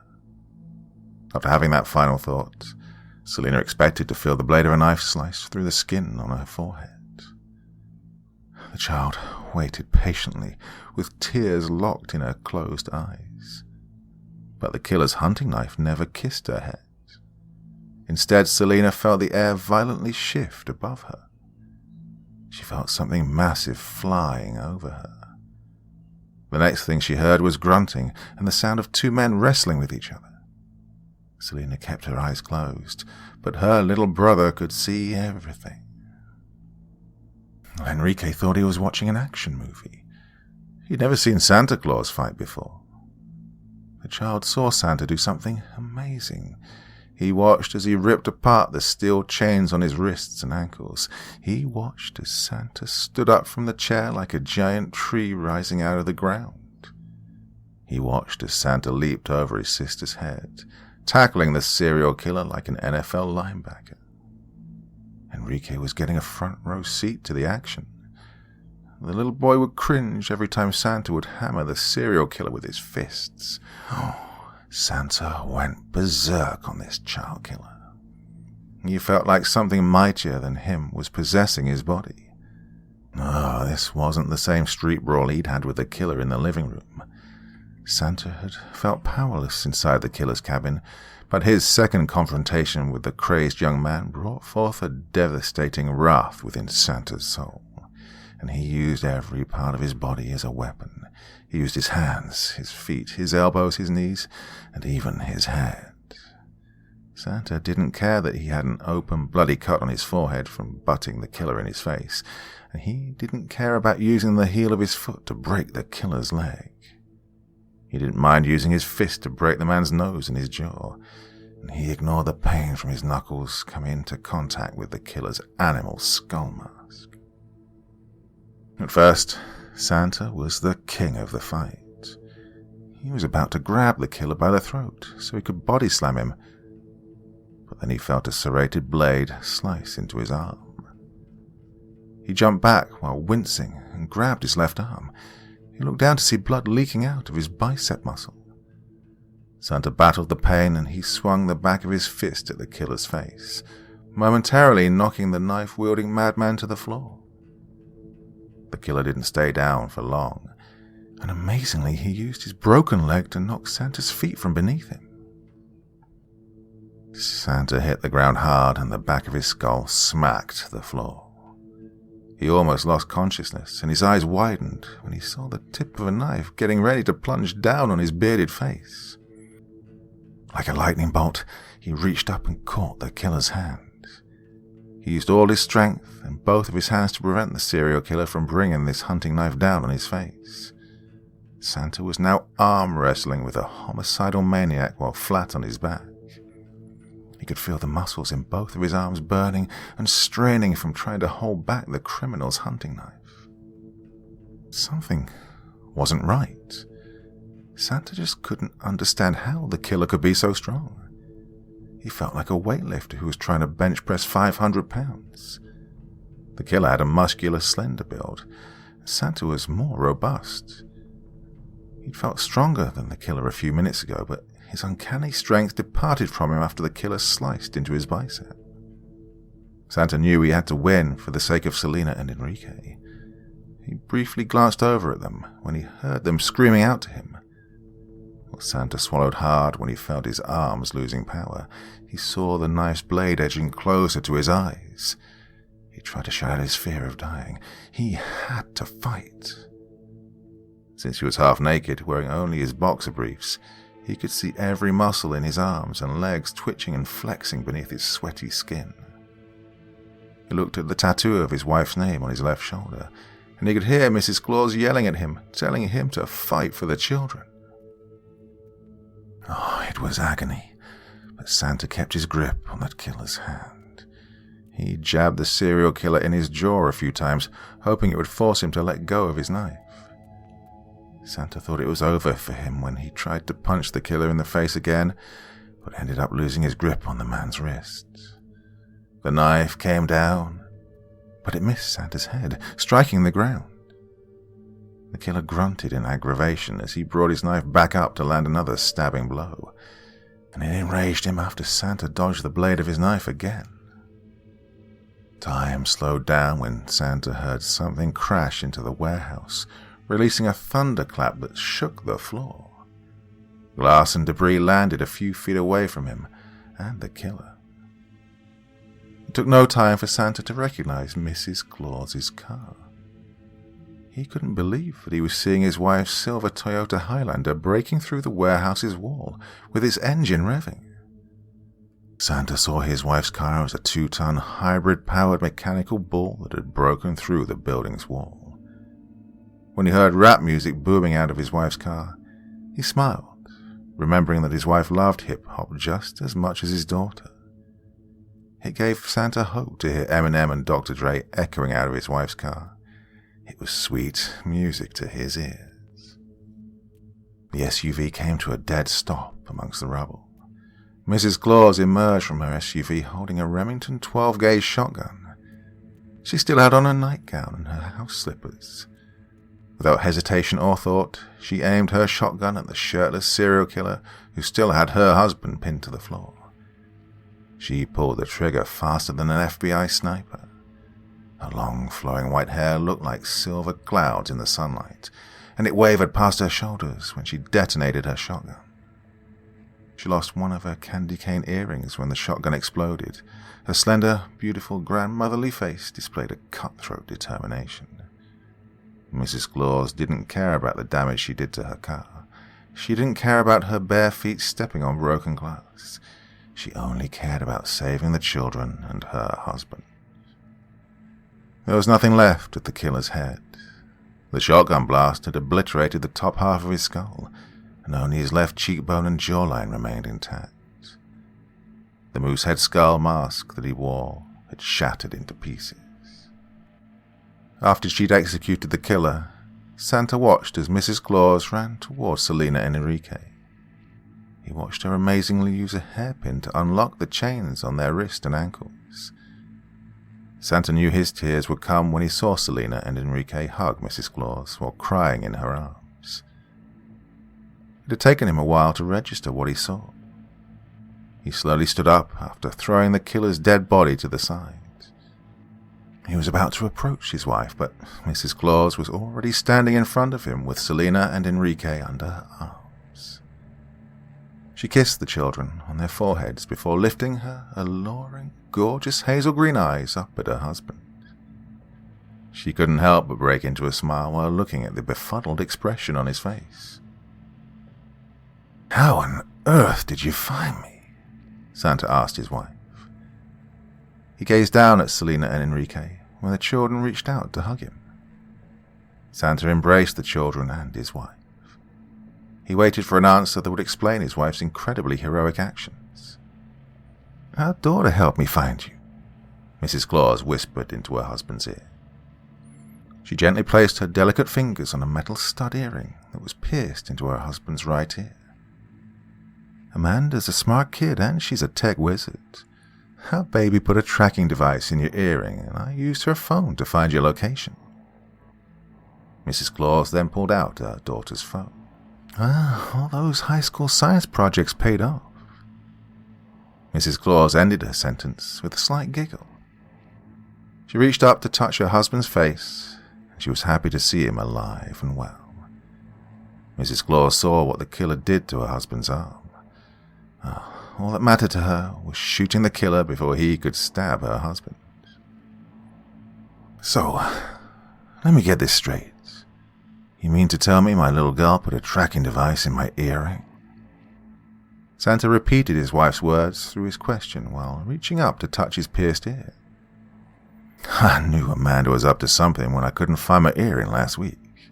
After having that final thought, Selena expected to feel the blade of a knife slice through the skin on her forehead. The child waited patiently, with tears locked in her closed eyes. But the killer's hunting knife never kissed her head. Instead, Selena felt the air violently shift above her. She felt something massive flying over her. The next thing she heard was grunting and the sound of 2 men wrestling with each other. Selena kept her eyes closed, but her little brother could see everything. Enrique thought he was watching an action movie. He'd never seen Santa Claus fight before. The child saw Santa do something amazing. He watched as he ripped apart the steel chains on his wrists and ankles. He watched as Santa stood up from the chair like a giant tree rising out of the ground. He watched as Santa leaped over his sister's head, tackling the serial killer like an NFL linebacker. Enrique was getting a front row seat to the action. The little boy would cringe every time Santa would hammer the serial killer with his fists. Santa went berserk on this child killer. He felt like something mightier than him was possessing his body. This wasn't the same street brawl he'd had with the killer in the living room. Santa had felt powerless inside the killer's cabin, but his second confrontation with the crazed young man brought forth a devastating wrath within Santa's soul, and he used every part of his body as a weapon. He used his hands, his feet, his elbows, his knees, and even his head. Santa didn't care that he had an open, bloody cut on his forehead from butting the killer in his face, and he didn't care about using the heel of his foot to break the killer's leg. He didn't mind using his fist to break the man's nose and his jaw, and he ignored the pain from his knuckles coming into contact with the killer's animal skull mask. At first, Santa was the king of the fight. He was about to grab the killer by the throat so he could body slam him, but then he felt a serrated blade slice into his arm. He jumped back while wincing and grabbed his left arm. He looked down to see blood leaking out of his bicep muscle. Santa battled the pain and he swung the back of his fist at the killer's face, momentarily knocking the knife-wielding madman to the floor. The killer didn't stay down for long, and amazingly he used his broken leg to knock Santa's feet from beneath him. Santa hit the ground hard and the back of his skull smacked the floor. He almost lost consciousness, and his eyes widened when he saw the tip of a knife getting ready to plunge down on his bearded face. Like a lightning bolt, he reached up and caught the killer's hand. He used all his strength and both of his hands to prevent the serial killer from bringing this hunting knife down on his face. Santa was now arm wrestling with a homicidal maniac while flat on his back. He could feel the muscles in both of his arms burning and straining from trying to hold back the criminal's hunting knife. Something wasn't right. Santa just couldn't understand how the killer could be so strong. He felt like a weightlifter who was trying to bench press 500 pounds. The killer had a muscular, slender build. Santa was more robust. He'd felt stronger than the killer a few minutes ago, but his uncanny strength departed from him after the killer sliced into his bicep. Santa knew he had to win for the sake of Selena and Enrique. He briefly glanced over at them when he heard them screaming out to him. While Santa swallowed hard when he felt his arms losing power, he saw the knife's blade edging closer to his eyes. He tried to shut out his fear of dying. He had to fight. Since he was half naked, wearing only his boxer briefs, he could see every muscle in his arms and legs twitching and flexing beneath his sweaty skin. He looked at the tattoo of his wife's name on his left shoulder, and he could hear Mrs. Claus yelling at him, telling him to fight for the children. Oh, it was agony, but Santa kept his grip on that killer's hand. He jabbed the serial killer in his jaw a few times, hoping it would force him to let go of his knife. Santa thought it was over for him when he tried to punch the killer in the face again, but ended up losing his grip on the man's wrist. The knife came down, but it missed Santa's head, striking the ground. The killer grunted in aggravation as he brought his knife back up to land another stabbing blow, and it enraged him after Santa dodged the blade of his knife again. Time slowed down when Santa heard something crash into the warehouse, releasing a thunderclap that shook the floor. Glass and debris landed a few feet away from him and the killer. It took no time for Santa to recognize Mrs. Claus's car. He couldn't believe that he was seeing his wife's silver Toyota Highlander breaking through the warehouse's wall with its engine revving. Santa saw his wife's car as a 2-ton hybrid-powered mechanical bull that had broken through the building's wall. When he heard rap music booming out of his wife's car, he smiled, remembering that his wife loved hip-hop just as much as his daughter. It gave Santa hope to hear Eminem and Dr. Dre echoing out of his wife's car. It was sweet music to his ears. The SUV came to a dead stop amongst the rubble. Mrs. Claus emerged from her SUV holding a Remington 12-gauge shotgun. She still had on her nightgown and her house slippers. Without hesitation or thought, she aimed her shotgun at the shirtless serial killer who still had her husband pinned to the floor. She pulled the trigger faster than an FBI sniper. Her long, flowing white hair looked like silver clouds in the sunlight, and it wavered past her shoulders when she detonated her shotgun. She lost one of her candy cane earrings when the shotgun exploded. Her slender, beautiful, grandmotherly face displayed a cutthroat determination. Mrs. Claus didn't care about the damage she did to her car. She didn't care about her bare feet stepping on broken glass. She only cared about saving the children and her husband. There was nothing left at the killer's head. The shotgun blast had obliterated the top half of his skull, and only his left cheekbone and jawline remained intact. The moosehead skull mask that he wore had shattered into pieces. After she'd executed the killer, Santa watched as Mrs. Claus ran towards Selena and Enrique. He watched her amazingly use a hairpin to unlock the chains on their wrist and ankles. Santa knew his tears would come when he saw Selena and Enrique hug Mrs. Claus while crying in her arms. It had taken him a while to register what he saw. He slowly stood up after throwing the killer's dead body to the side. He was about to approach his wife, but Mrs. Claus was already standing in front of him with Selena and Enrique under her arms. She kissed the children on their foreheads before lifting her alluring, gorgeous hazel green eyes up at her husband. She couldn't help but break into a smile while looking at the befuddled expression on his face. "How on earth did you find me?" Santa asked his wife. He gazed down at Selena and Enrique when the children reached out to hug him. Santa embraced the children and his wife. He waited for an answer that would explain his wife's incredibly heroic actions. "Our daughter helped me find you," Mrs. Claus whispered into her husband's ear. She gently placed her delicate fingers on a metal stud earring that was pierced into her husband's right ear. "Amanda's a smart kid and she's a tech wizard. Her baby put a tracking device in your earring and I used her phone to find your location." Mrs. Claus then pulled out her daughter's phone. All those high school science projects paid off." Mrs. Claus ended her sentence with a slight giggle. She reached up to touch her husband's face, and she was happy to see him alive and well. Mrs. Claus saw what the killer did to her husband's arm. All that mattered to her was shooting the killer before he could stab her husband. "So, let me get this straight. You mean to tell me my little girl put a tracking device in my earring?" Santa repeated his wife's words through his question while reaching up to touch his pierced ear. "I knew Amanda was up to something when I couldn't find my earring last week."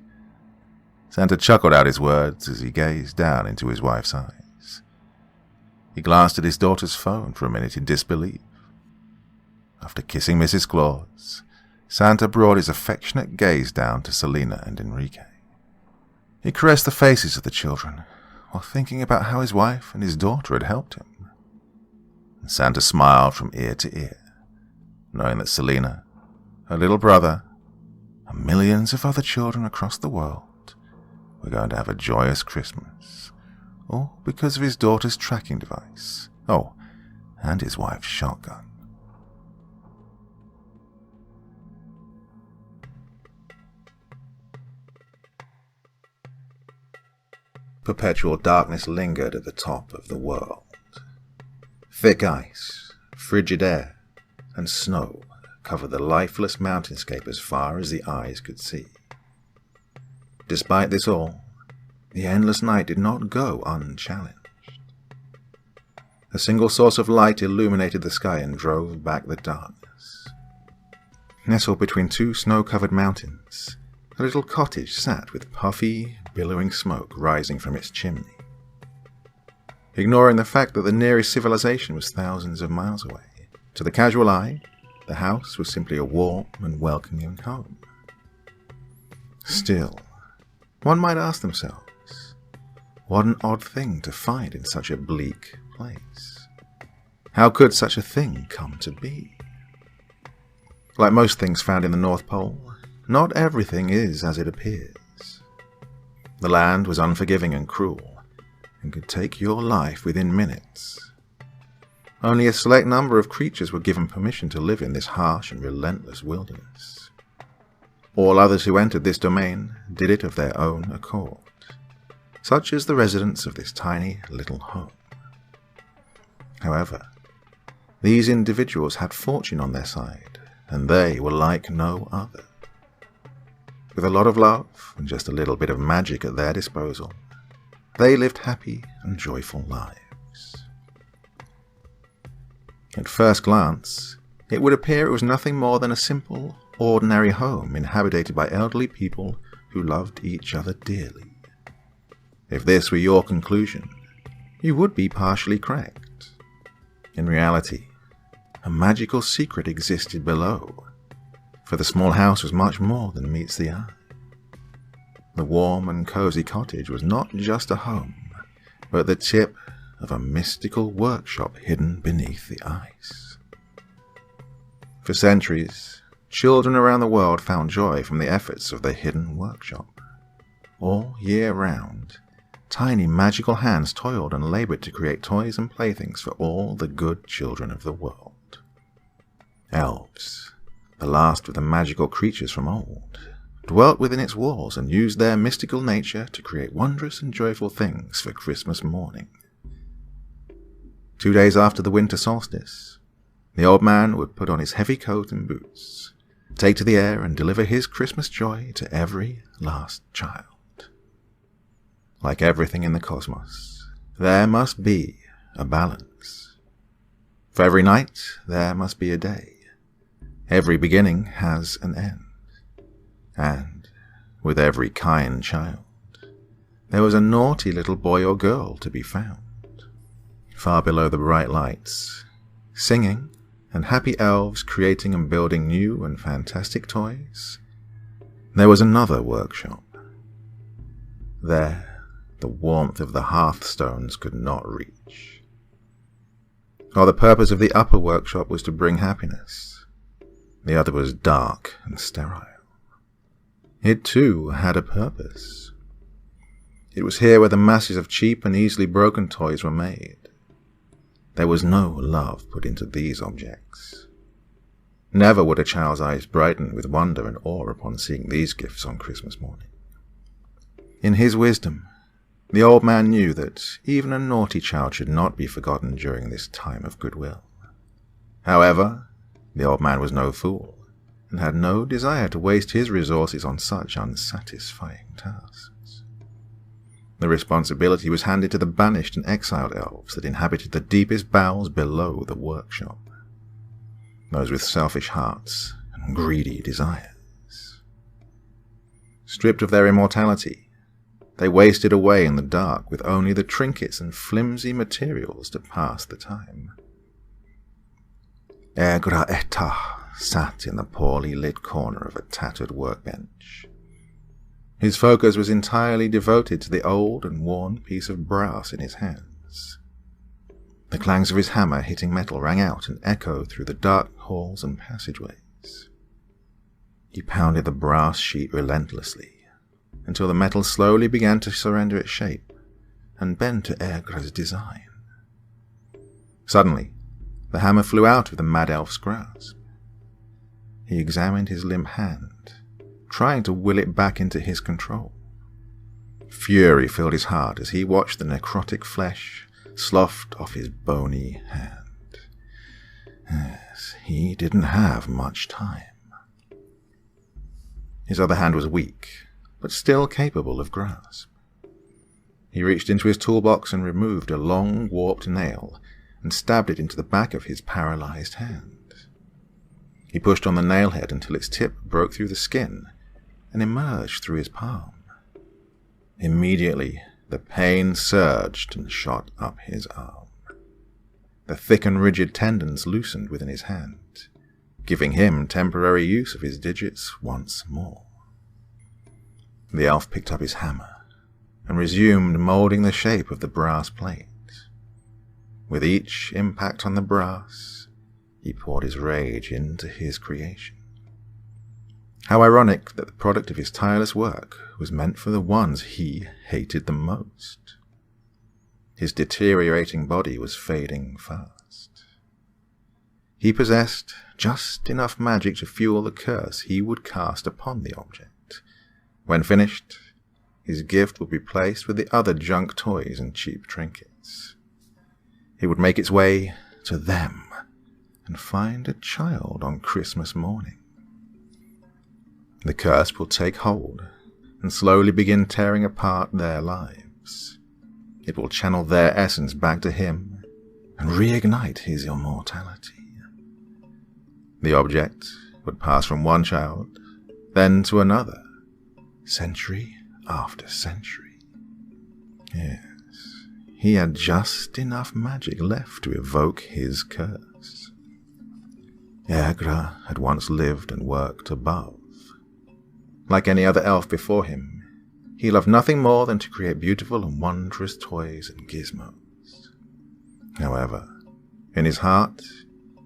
Santa chuckled out his words as he gazed down into his wife's eyes. He glanced at his daughter's phone for a minute in disbelief. After kissing Mrs. Claus, Santa brought his affectionate gaze down to Selena and Enrique. He caressed the faces of the children while thinking about how his wife and his daughter had helped him. And Santa smiled from ear to ear, knowing that Selena, her little brother, and millions of other children across the world were going to have a joyous Christmas, all because of his daughter's tracking device. Oh, and his wife's shotgun. Perpetual darkness lingered at the top of the world. Thick ice, frigid air, and snow covered the lifeless mountainscape as far as the eyes could see. Despite this all, the endless night did not go unchallenged. A single source of light illuminated the sky and drove back the darkness. Nestled between two snow-covered mountains, a little cottage sat with puffy, billowing smoke rising from its chimney. Ignoring the fact that the nearest civilization was thousands of miles away, to the casual eye, the house was simply a warm and welcoming home. Still, one might ask themselves, what an odd thing to find in such a bleak place. How could such a thing come to be? Like most things found in the North Pole, not everything is as it appears. The land was unforgiving and cruel, and could take your life within minutes. Only a select number of creatures were given permission to live in this harsh and relentless wilderness. All others who entered this domain did it of their own accord, such as the residents of this tiny little home. However, these individuals had fortune on their side, and they were like no other. with a lot of love and just a little bit of magic at their disposal, they lived happy and joyful lives. At first glance, it would appear it was nothing more than a simple, ordinary home inhabited by elderly people who loved each other dearly. If this were your conclusion, you would be partially correct. In reality, a magical secret existed below, for the small house was much more than meets the eye. The warm and cozy cottage was not just a home, but the tip of a mystical workshop hidden beneath the ice. For centuries, children around the world found joy from the efforts of the hidden workshop. All year round, tiny magical hands toiled and labored to create toys and playthings for all the good children of the world. Elves, the last of the magical creatures from old, dwelt within its walls and used their mystical nature to create wondrous and joyful things for Christmas morning. 2 days after the winter solstice, the old man would put on his heavy coat and boots, take to the air and deliver his Christmas joy to every last child. Like everything in the cosmos, there must be a balance. For every night, there must be a day. Every beginning has an end. And, with every kind child, there was a naughty little boy or girl to be found. Far below the bright lights, singing, and happy elves creating and building new and fantastic toys, there was another workshop. There, the warmth of the hearthstones could not reach. While the purpose of the upper workshop was to bring happiness, the other was dark and sterile. It too had a purpose. It was here where the masses of cheap and easily broken toys were made. There was no love put into these objects. Never would a child's eyes brighten with wonder and awe upon seeing these gifts on Christmas morning. In his wisdom, the old man knew that even a naughty child should not be forgotten during this time of goodwill. However, the old man was no fool, and had no desire to waste his resources on such unsatisfying tasks. The responsibility was handed to the banished and exiled elves that inhabited the deepest bowels below the workshop, those with selfish hearts and greedy desires. Stripped of their immortality, they wasted away in the dark with only the trinkets and flimsy materials to pass the time. Eta sat in the poorly lit corner of a tattered workbench. His focus was entirely devoted to the old and worn piece of brass in his hands. The clangs of his hammer hitting metal rang out and echoed through the dark halls and passageways. He pounded the brass sheet relentlessly, until the metal slowly began to surrender its shape and bend to Ergra's design. Suddenly, the hammer flew out of the mad elf's grasp. He examined his limp hand, trying to will it back into his control. Fury filled his heart as he watched the necrotic flesh sloughed off his bony hand. Yes, he didn't have much time. His other hand was weak, but still capable of grasp. He reached into his toolbox and removed a long, warped nail and stabbed it into the back of his paralyzed hand. He pushed on the nail head until its tip broke through the skin and emerged through his palm. Immediately, the pain surged and shot up his arm. The thick and rigid tendons loosened within his hand, giving him temporary use of his digits once more. The elf picked up his hammer and resumed molding the shape of the brass plate. With each impact on the brass, he poured his rage into his creation. How ironic that the product of his tireless work was meant for the ones he hated the most. His deteriorating body was fading fast. He possessed just enough magic to fuel the curse he would cast upon the object. When finished, his gift would be placed with the other junk toys and cheap trinkets. It would make its way to them and find a child on Christmas morning. The curse will take hold and slowly begin tearing apart their lives. It will channel their essence back to him and reignite his immortality. The object would pass from one child, then to another, century after century. Yes, he had just enough magic left to evoke his curse. Agra had once lived and worked above. Like any other elf before him, he loved nothing more than to create beautiful and wondrous toys and gizmos. However, in his heart,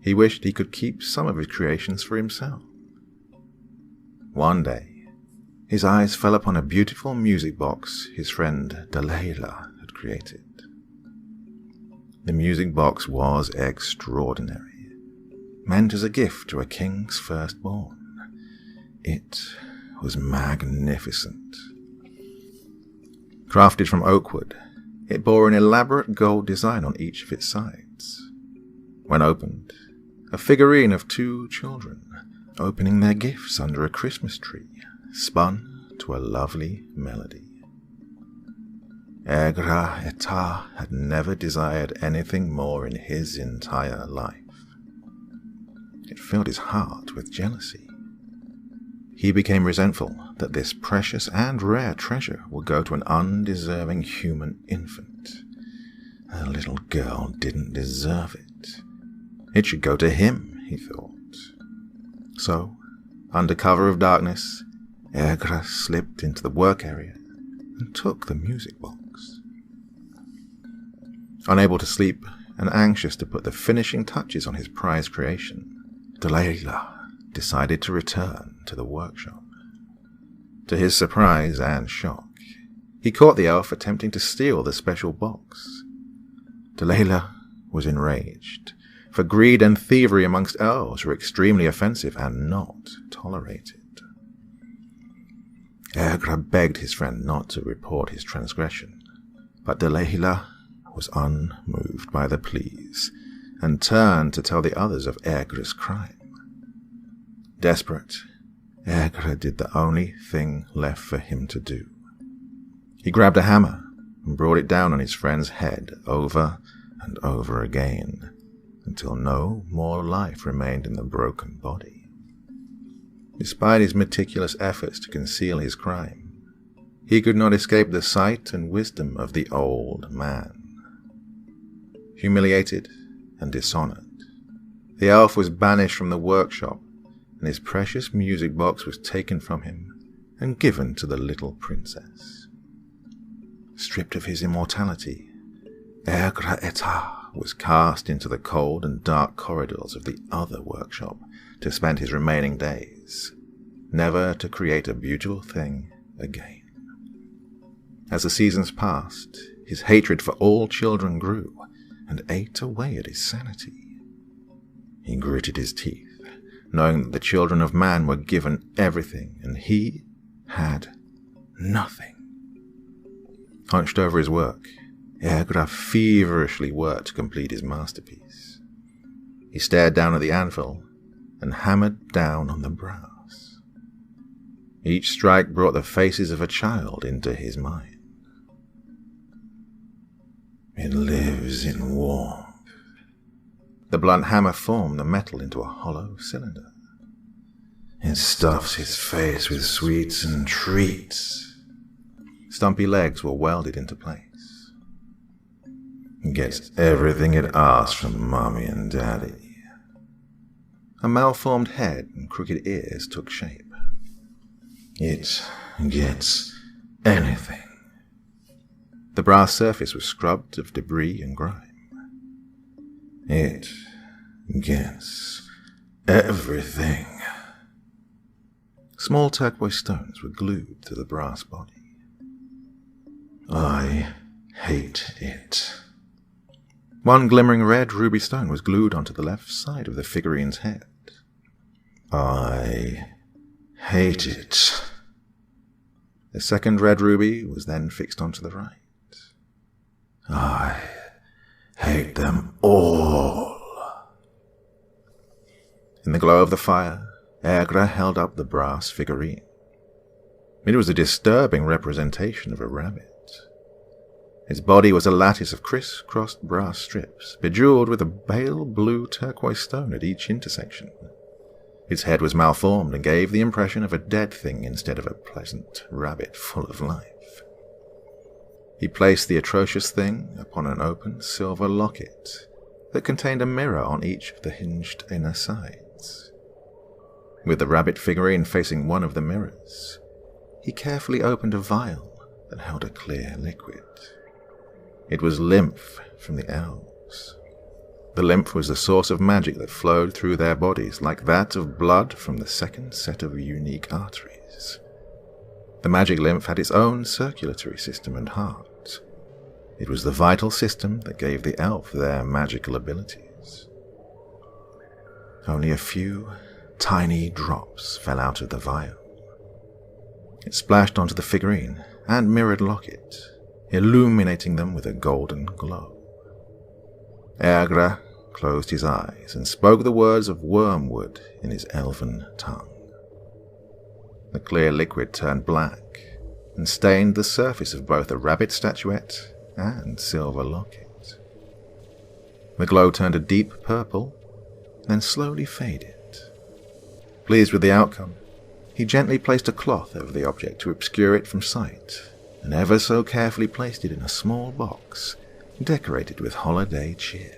he wished he could keep some of his creations for himself. One day, his eyes fell upon a beautiful music box his friend Delilah had created. The music box was extraordinary, meant as a gift to a king's firstborn. It was magnificent. Crafted from oak wood, it bore an elaborate gold design on each of its sides. When opened, a figurine of two children opening their gifts under a Christmas tree spun to a lovely melody. Agra Eta had never desired anything more in his entire life. It filled his heart with jealousy. He became resentful that this precious and rare treasure would go to an undeserving human infant. The little girl didn't deserve it. It should go to him, he thought. So, under cover of darkness, Agra slipped into the work area and took the music box. Unable to sleep and anxious to put the finishing touches on his prized creation, Delilah decided to return to the workshop. To his surprise and shock, he caught the elf attempting to steal the special box. Delilah was enraged, for greed and thievery amongst elves were extremely offensive and not tolerated. Agra begged his friend not to report his transgression, but Delilah was unmoved by the pleas and turned to tell the others of Agra's crime. Desperate, Agra did the only thing left for him to do. He grabbed a hammer and brought it down on his friend's head over and over again, until no more life remained in the broken body. Despite his meticulous efforts to conceal his crime, he could not escape the sight and wisdom of the old man. Humiliated and dishonored, the elf was banished from the workshop, and his precious music box was taken from him and given to the little princess. Stripped of his immortality, Agra Eta was cast into the cold and dark corridors of the other workshop to spend his remaining days, never to create a beautiful thing again. As the seasons passed, his hatred for all children grew and ate away at his sanity. He gritted his teeth, knowing that the children of man were given everything and he had nothing. Hunched over his work, Agra feverishly worked to complete his masterpiece. He stared down at the anvil and hammered down on the brass. Each strike brought the faces of a child into his mind. It lives in warmth. The blunt hammer formed the metal into a hollow cylinder. It stuffs his face with sweets and treats. Stumpy legs were welded into place. It gets everything it asks from Mommy and Daddy. A malformed head and crooked ears took shape. It gets anything. The brass surface was scrubbed of debris and grime. It gets everything. Small turquoise stones were glued to the brass body. I hate it. One glimmering red ruby stone was glued onto the left side of the figurine's head. I hate it. The second red ruby was then fixed onto the right. I hate them all. In the glow of the fire, Agra held up the brass figurine. It was a disturbing representation of a rabbit. Its body was a lattice of criss-crossed brass strips, bejeweled with a pale blue turquoise stone at each intersection. Its head was malformed and gave the impression of a dead thing instead of a pleasant rabbit full of life. He placed the atrocious thing upon an open silver locket that contained a mirror on each of the hinged inner sides. With the rabbit figurine facing one of the mirrors, he carefully opened a vial that held a clear liquid. It was lymph from the elves. The lymph was the source of magic that flowed through their bodies like that of blood from the second set of unique arteries. The magic lymph had its own circulatory system and heart. It was the vital system that gave the elf their magical abilities. Only a few tiny drops fell out of the vial. It splashed onto the figurine and mirrored locket, illuminating them with a golden glow. Agra closed his eyes and spoke the words of wormwood in his elven tongue. The clear liquid turned black and stained the surface of both the rabbit statuette and silver locket. The glow turned a deep purple, then slowly faded. Pleased with the outcome, he gently placed a cloth over the object to obscure it from sight, and ever so carefully placed it in a small box decorated with holiday cheer.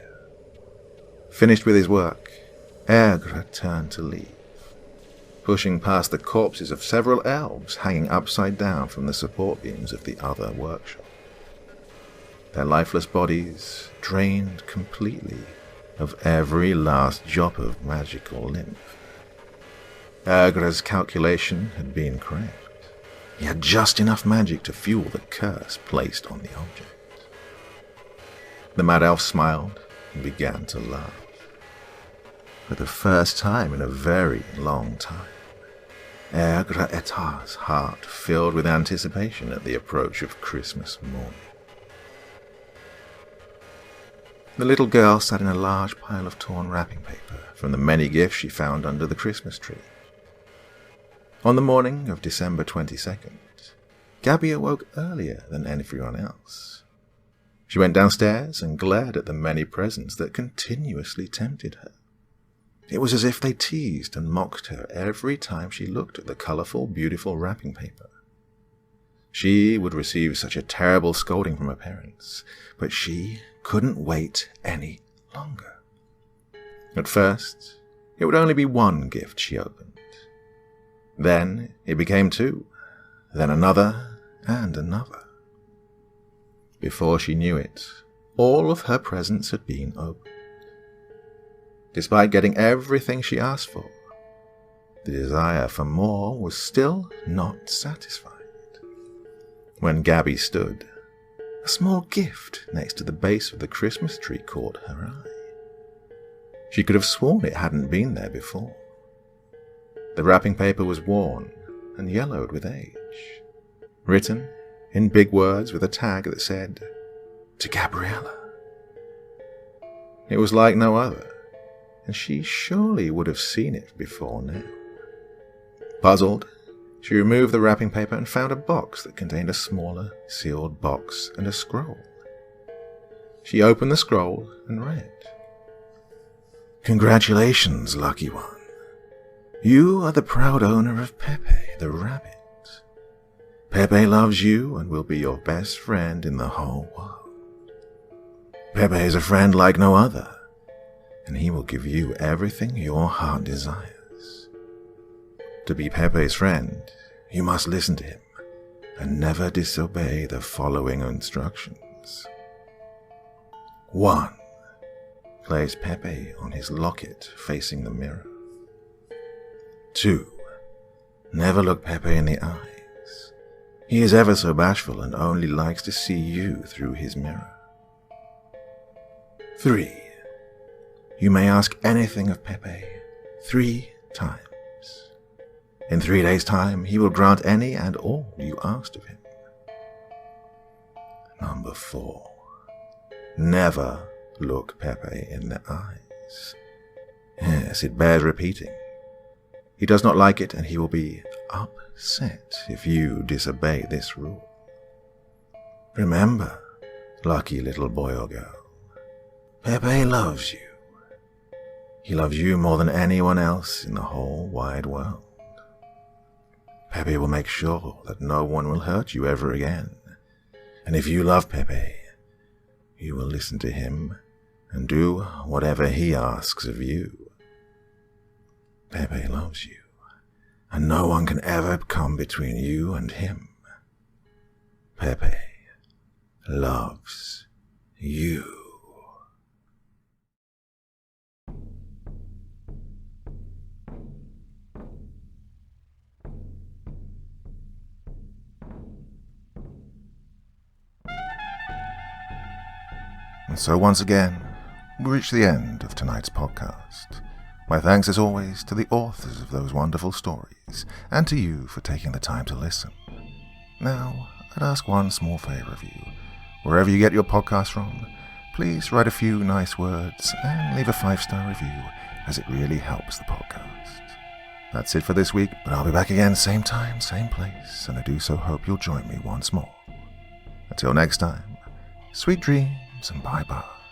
Finished with his work, Agra turned to leave, pushing past the corpses of several elves hanging upside down from the support beams of the other workshop. Their lifeless bodies drained completely of every last drop of magical lymph. Agra's calculation had been correct. He had just enough magic to fuel the curse placed on the object. The Mad Elf smiled and began to laugh. For the first time in a very long time, Agra Etar's heart filled with anticipation at the approach of Christmas morning. The little girl sat in a large pile of torn wrapping paper from the many gifts she found under the Christmas tree. On the morning of December 22nd, Gabby awoke earlier than everyone else. She went downstairs and glared at the many presents that continuously tempted her. It was as if they teased and mocked her every time she looked at the colorful, beautiful wrapping paper. She would receive such a terrible scolding from her parents, but she couldn't wait any longer. At first, it would only be one gift she opened. Then it became two, then another and another. Before she knew it, all of her presents had been opened. Despite getting everything she asked for, the desire for more was still not satisfied. When Gabby stood, a small gift next to the base of the Christmas tree caught her eye. She could have sworn it hadn't been there before. The wrapping paper was worn and yellowed with age, written in big words with a tag that said, "To Gabriella." It was like no other, and she surely would have seen it before now. Puzzled, she removed the wrapping paper and found a box that contained a smaller sealed box and a scroll. She opened the scroll and read, "Congratulations, lucky one. You are the proud owner of Pepe, the rabbit. Pepe loves you and will be your best friend in the whole world. Pepe is a friend like no other, and he will give you everything your heart desires. To be Pepe's friend, you must listen to him and never disobey the following instructions. 1. Place Pepe on his locket facing the mirror. 2. Never look Pepe in the eyes. He is ever so bashful and only likes to see you through his mirror. 3. You may ask anything of Pepe 3 times. In 3 days' time, he will grant any and all you asked of him. 4. Never look Pepe in the eyes. Yes, it bears repeating. He does not like it, and he will be upset if you disobey this rule. Remember, lucky little boy or girl, Pepe loves you. He loves you more than anyone else in the whole wide world. Pepe will make sure that no one will hurt you ever again. And if you love Pepe, you will listen to him and do whatever he asks of you. Pepe loves you, and no one can ever come between you and him. Pepe loves you. And so once again, we reach the end of tonight's podcast. My thanks as always to the authors of those wonderful stories, and to you for taking the time to listen. Now, I'd ask one small favor of you. Wherever you get your podcast from, please write a few nice words and leave a 5-star review, as it really helps the podcast. That's it for this week, but I'll be back again same time, same place, and I do so hope you'll join me once more. Until next time, sweet dreams and bye-bye.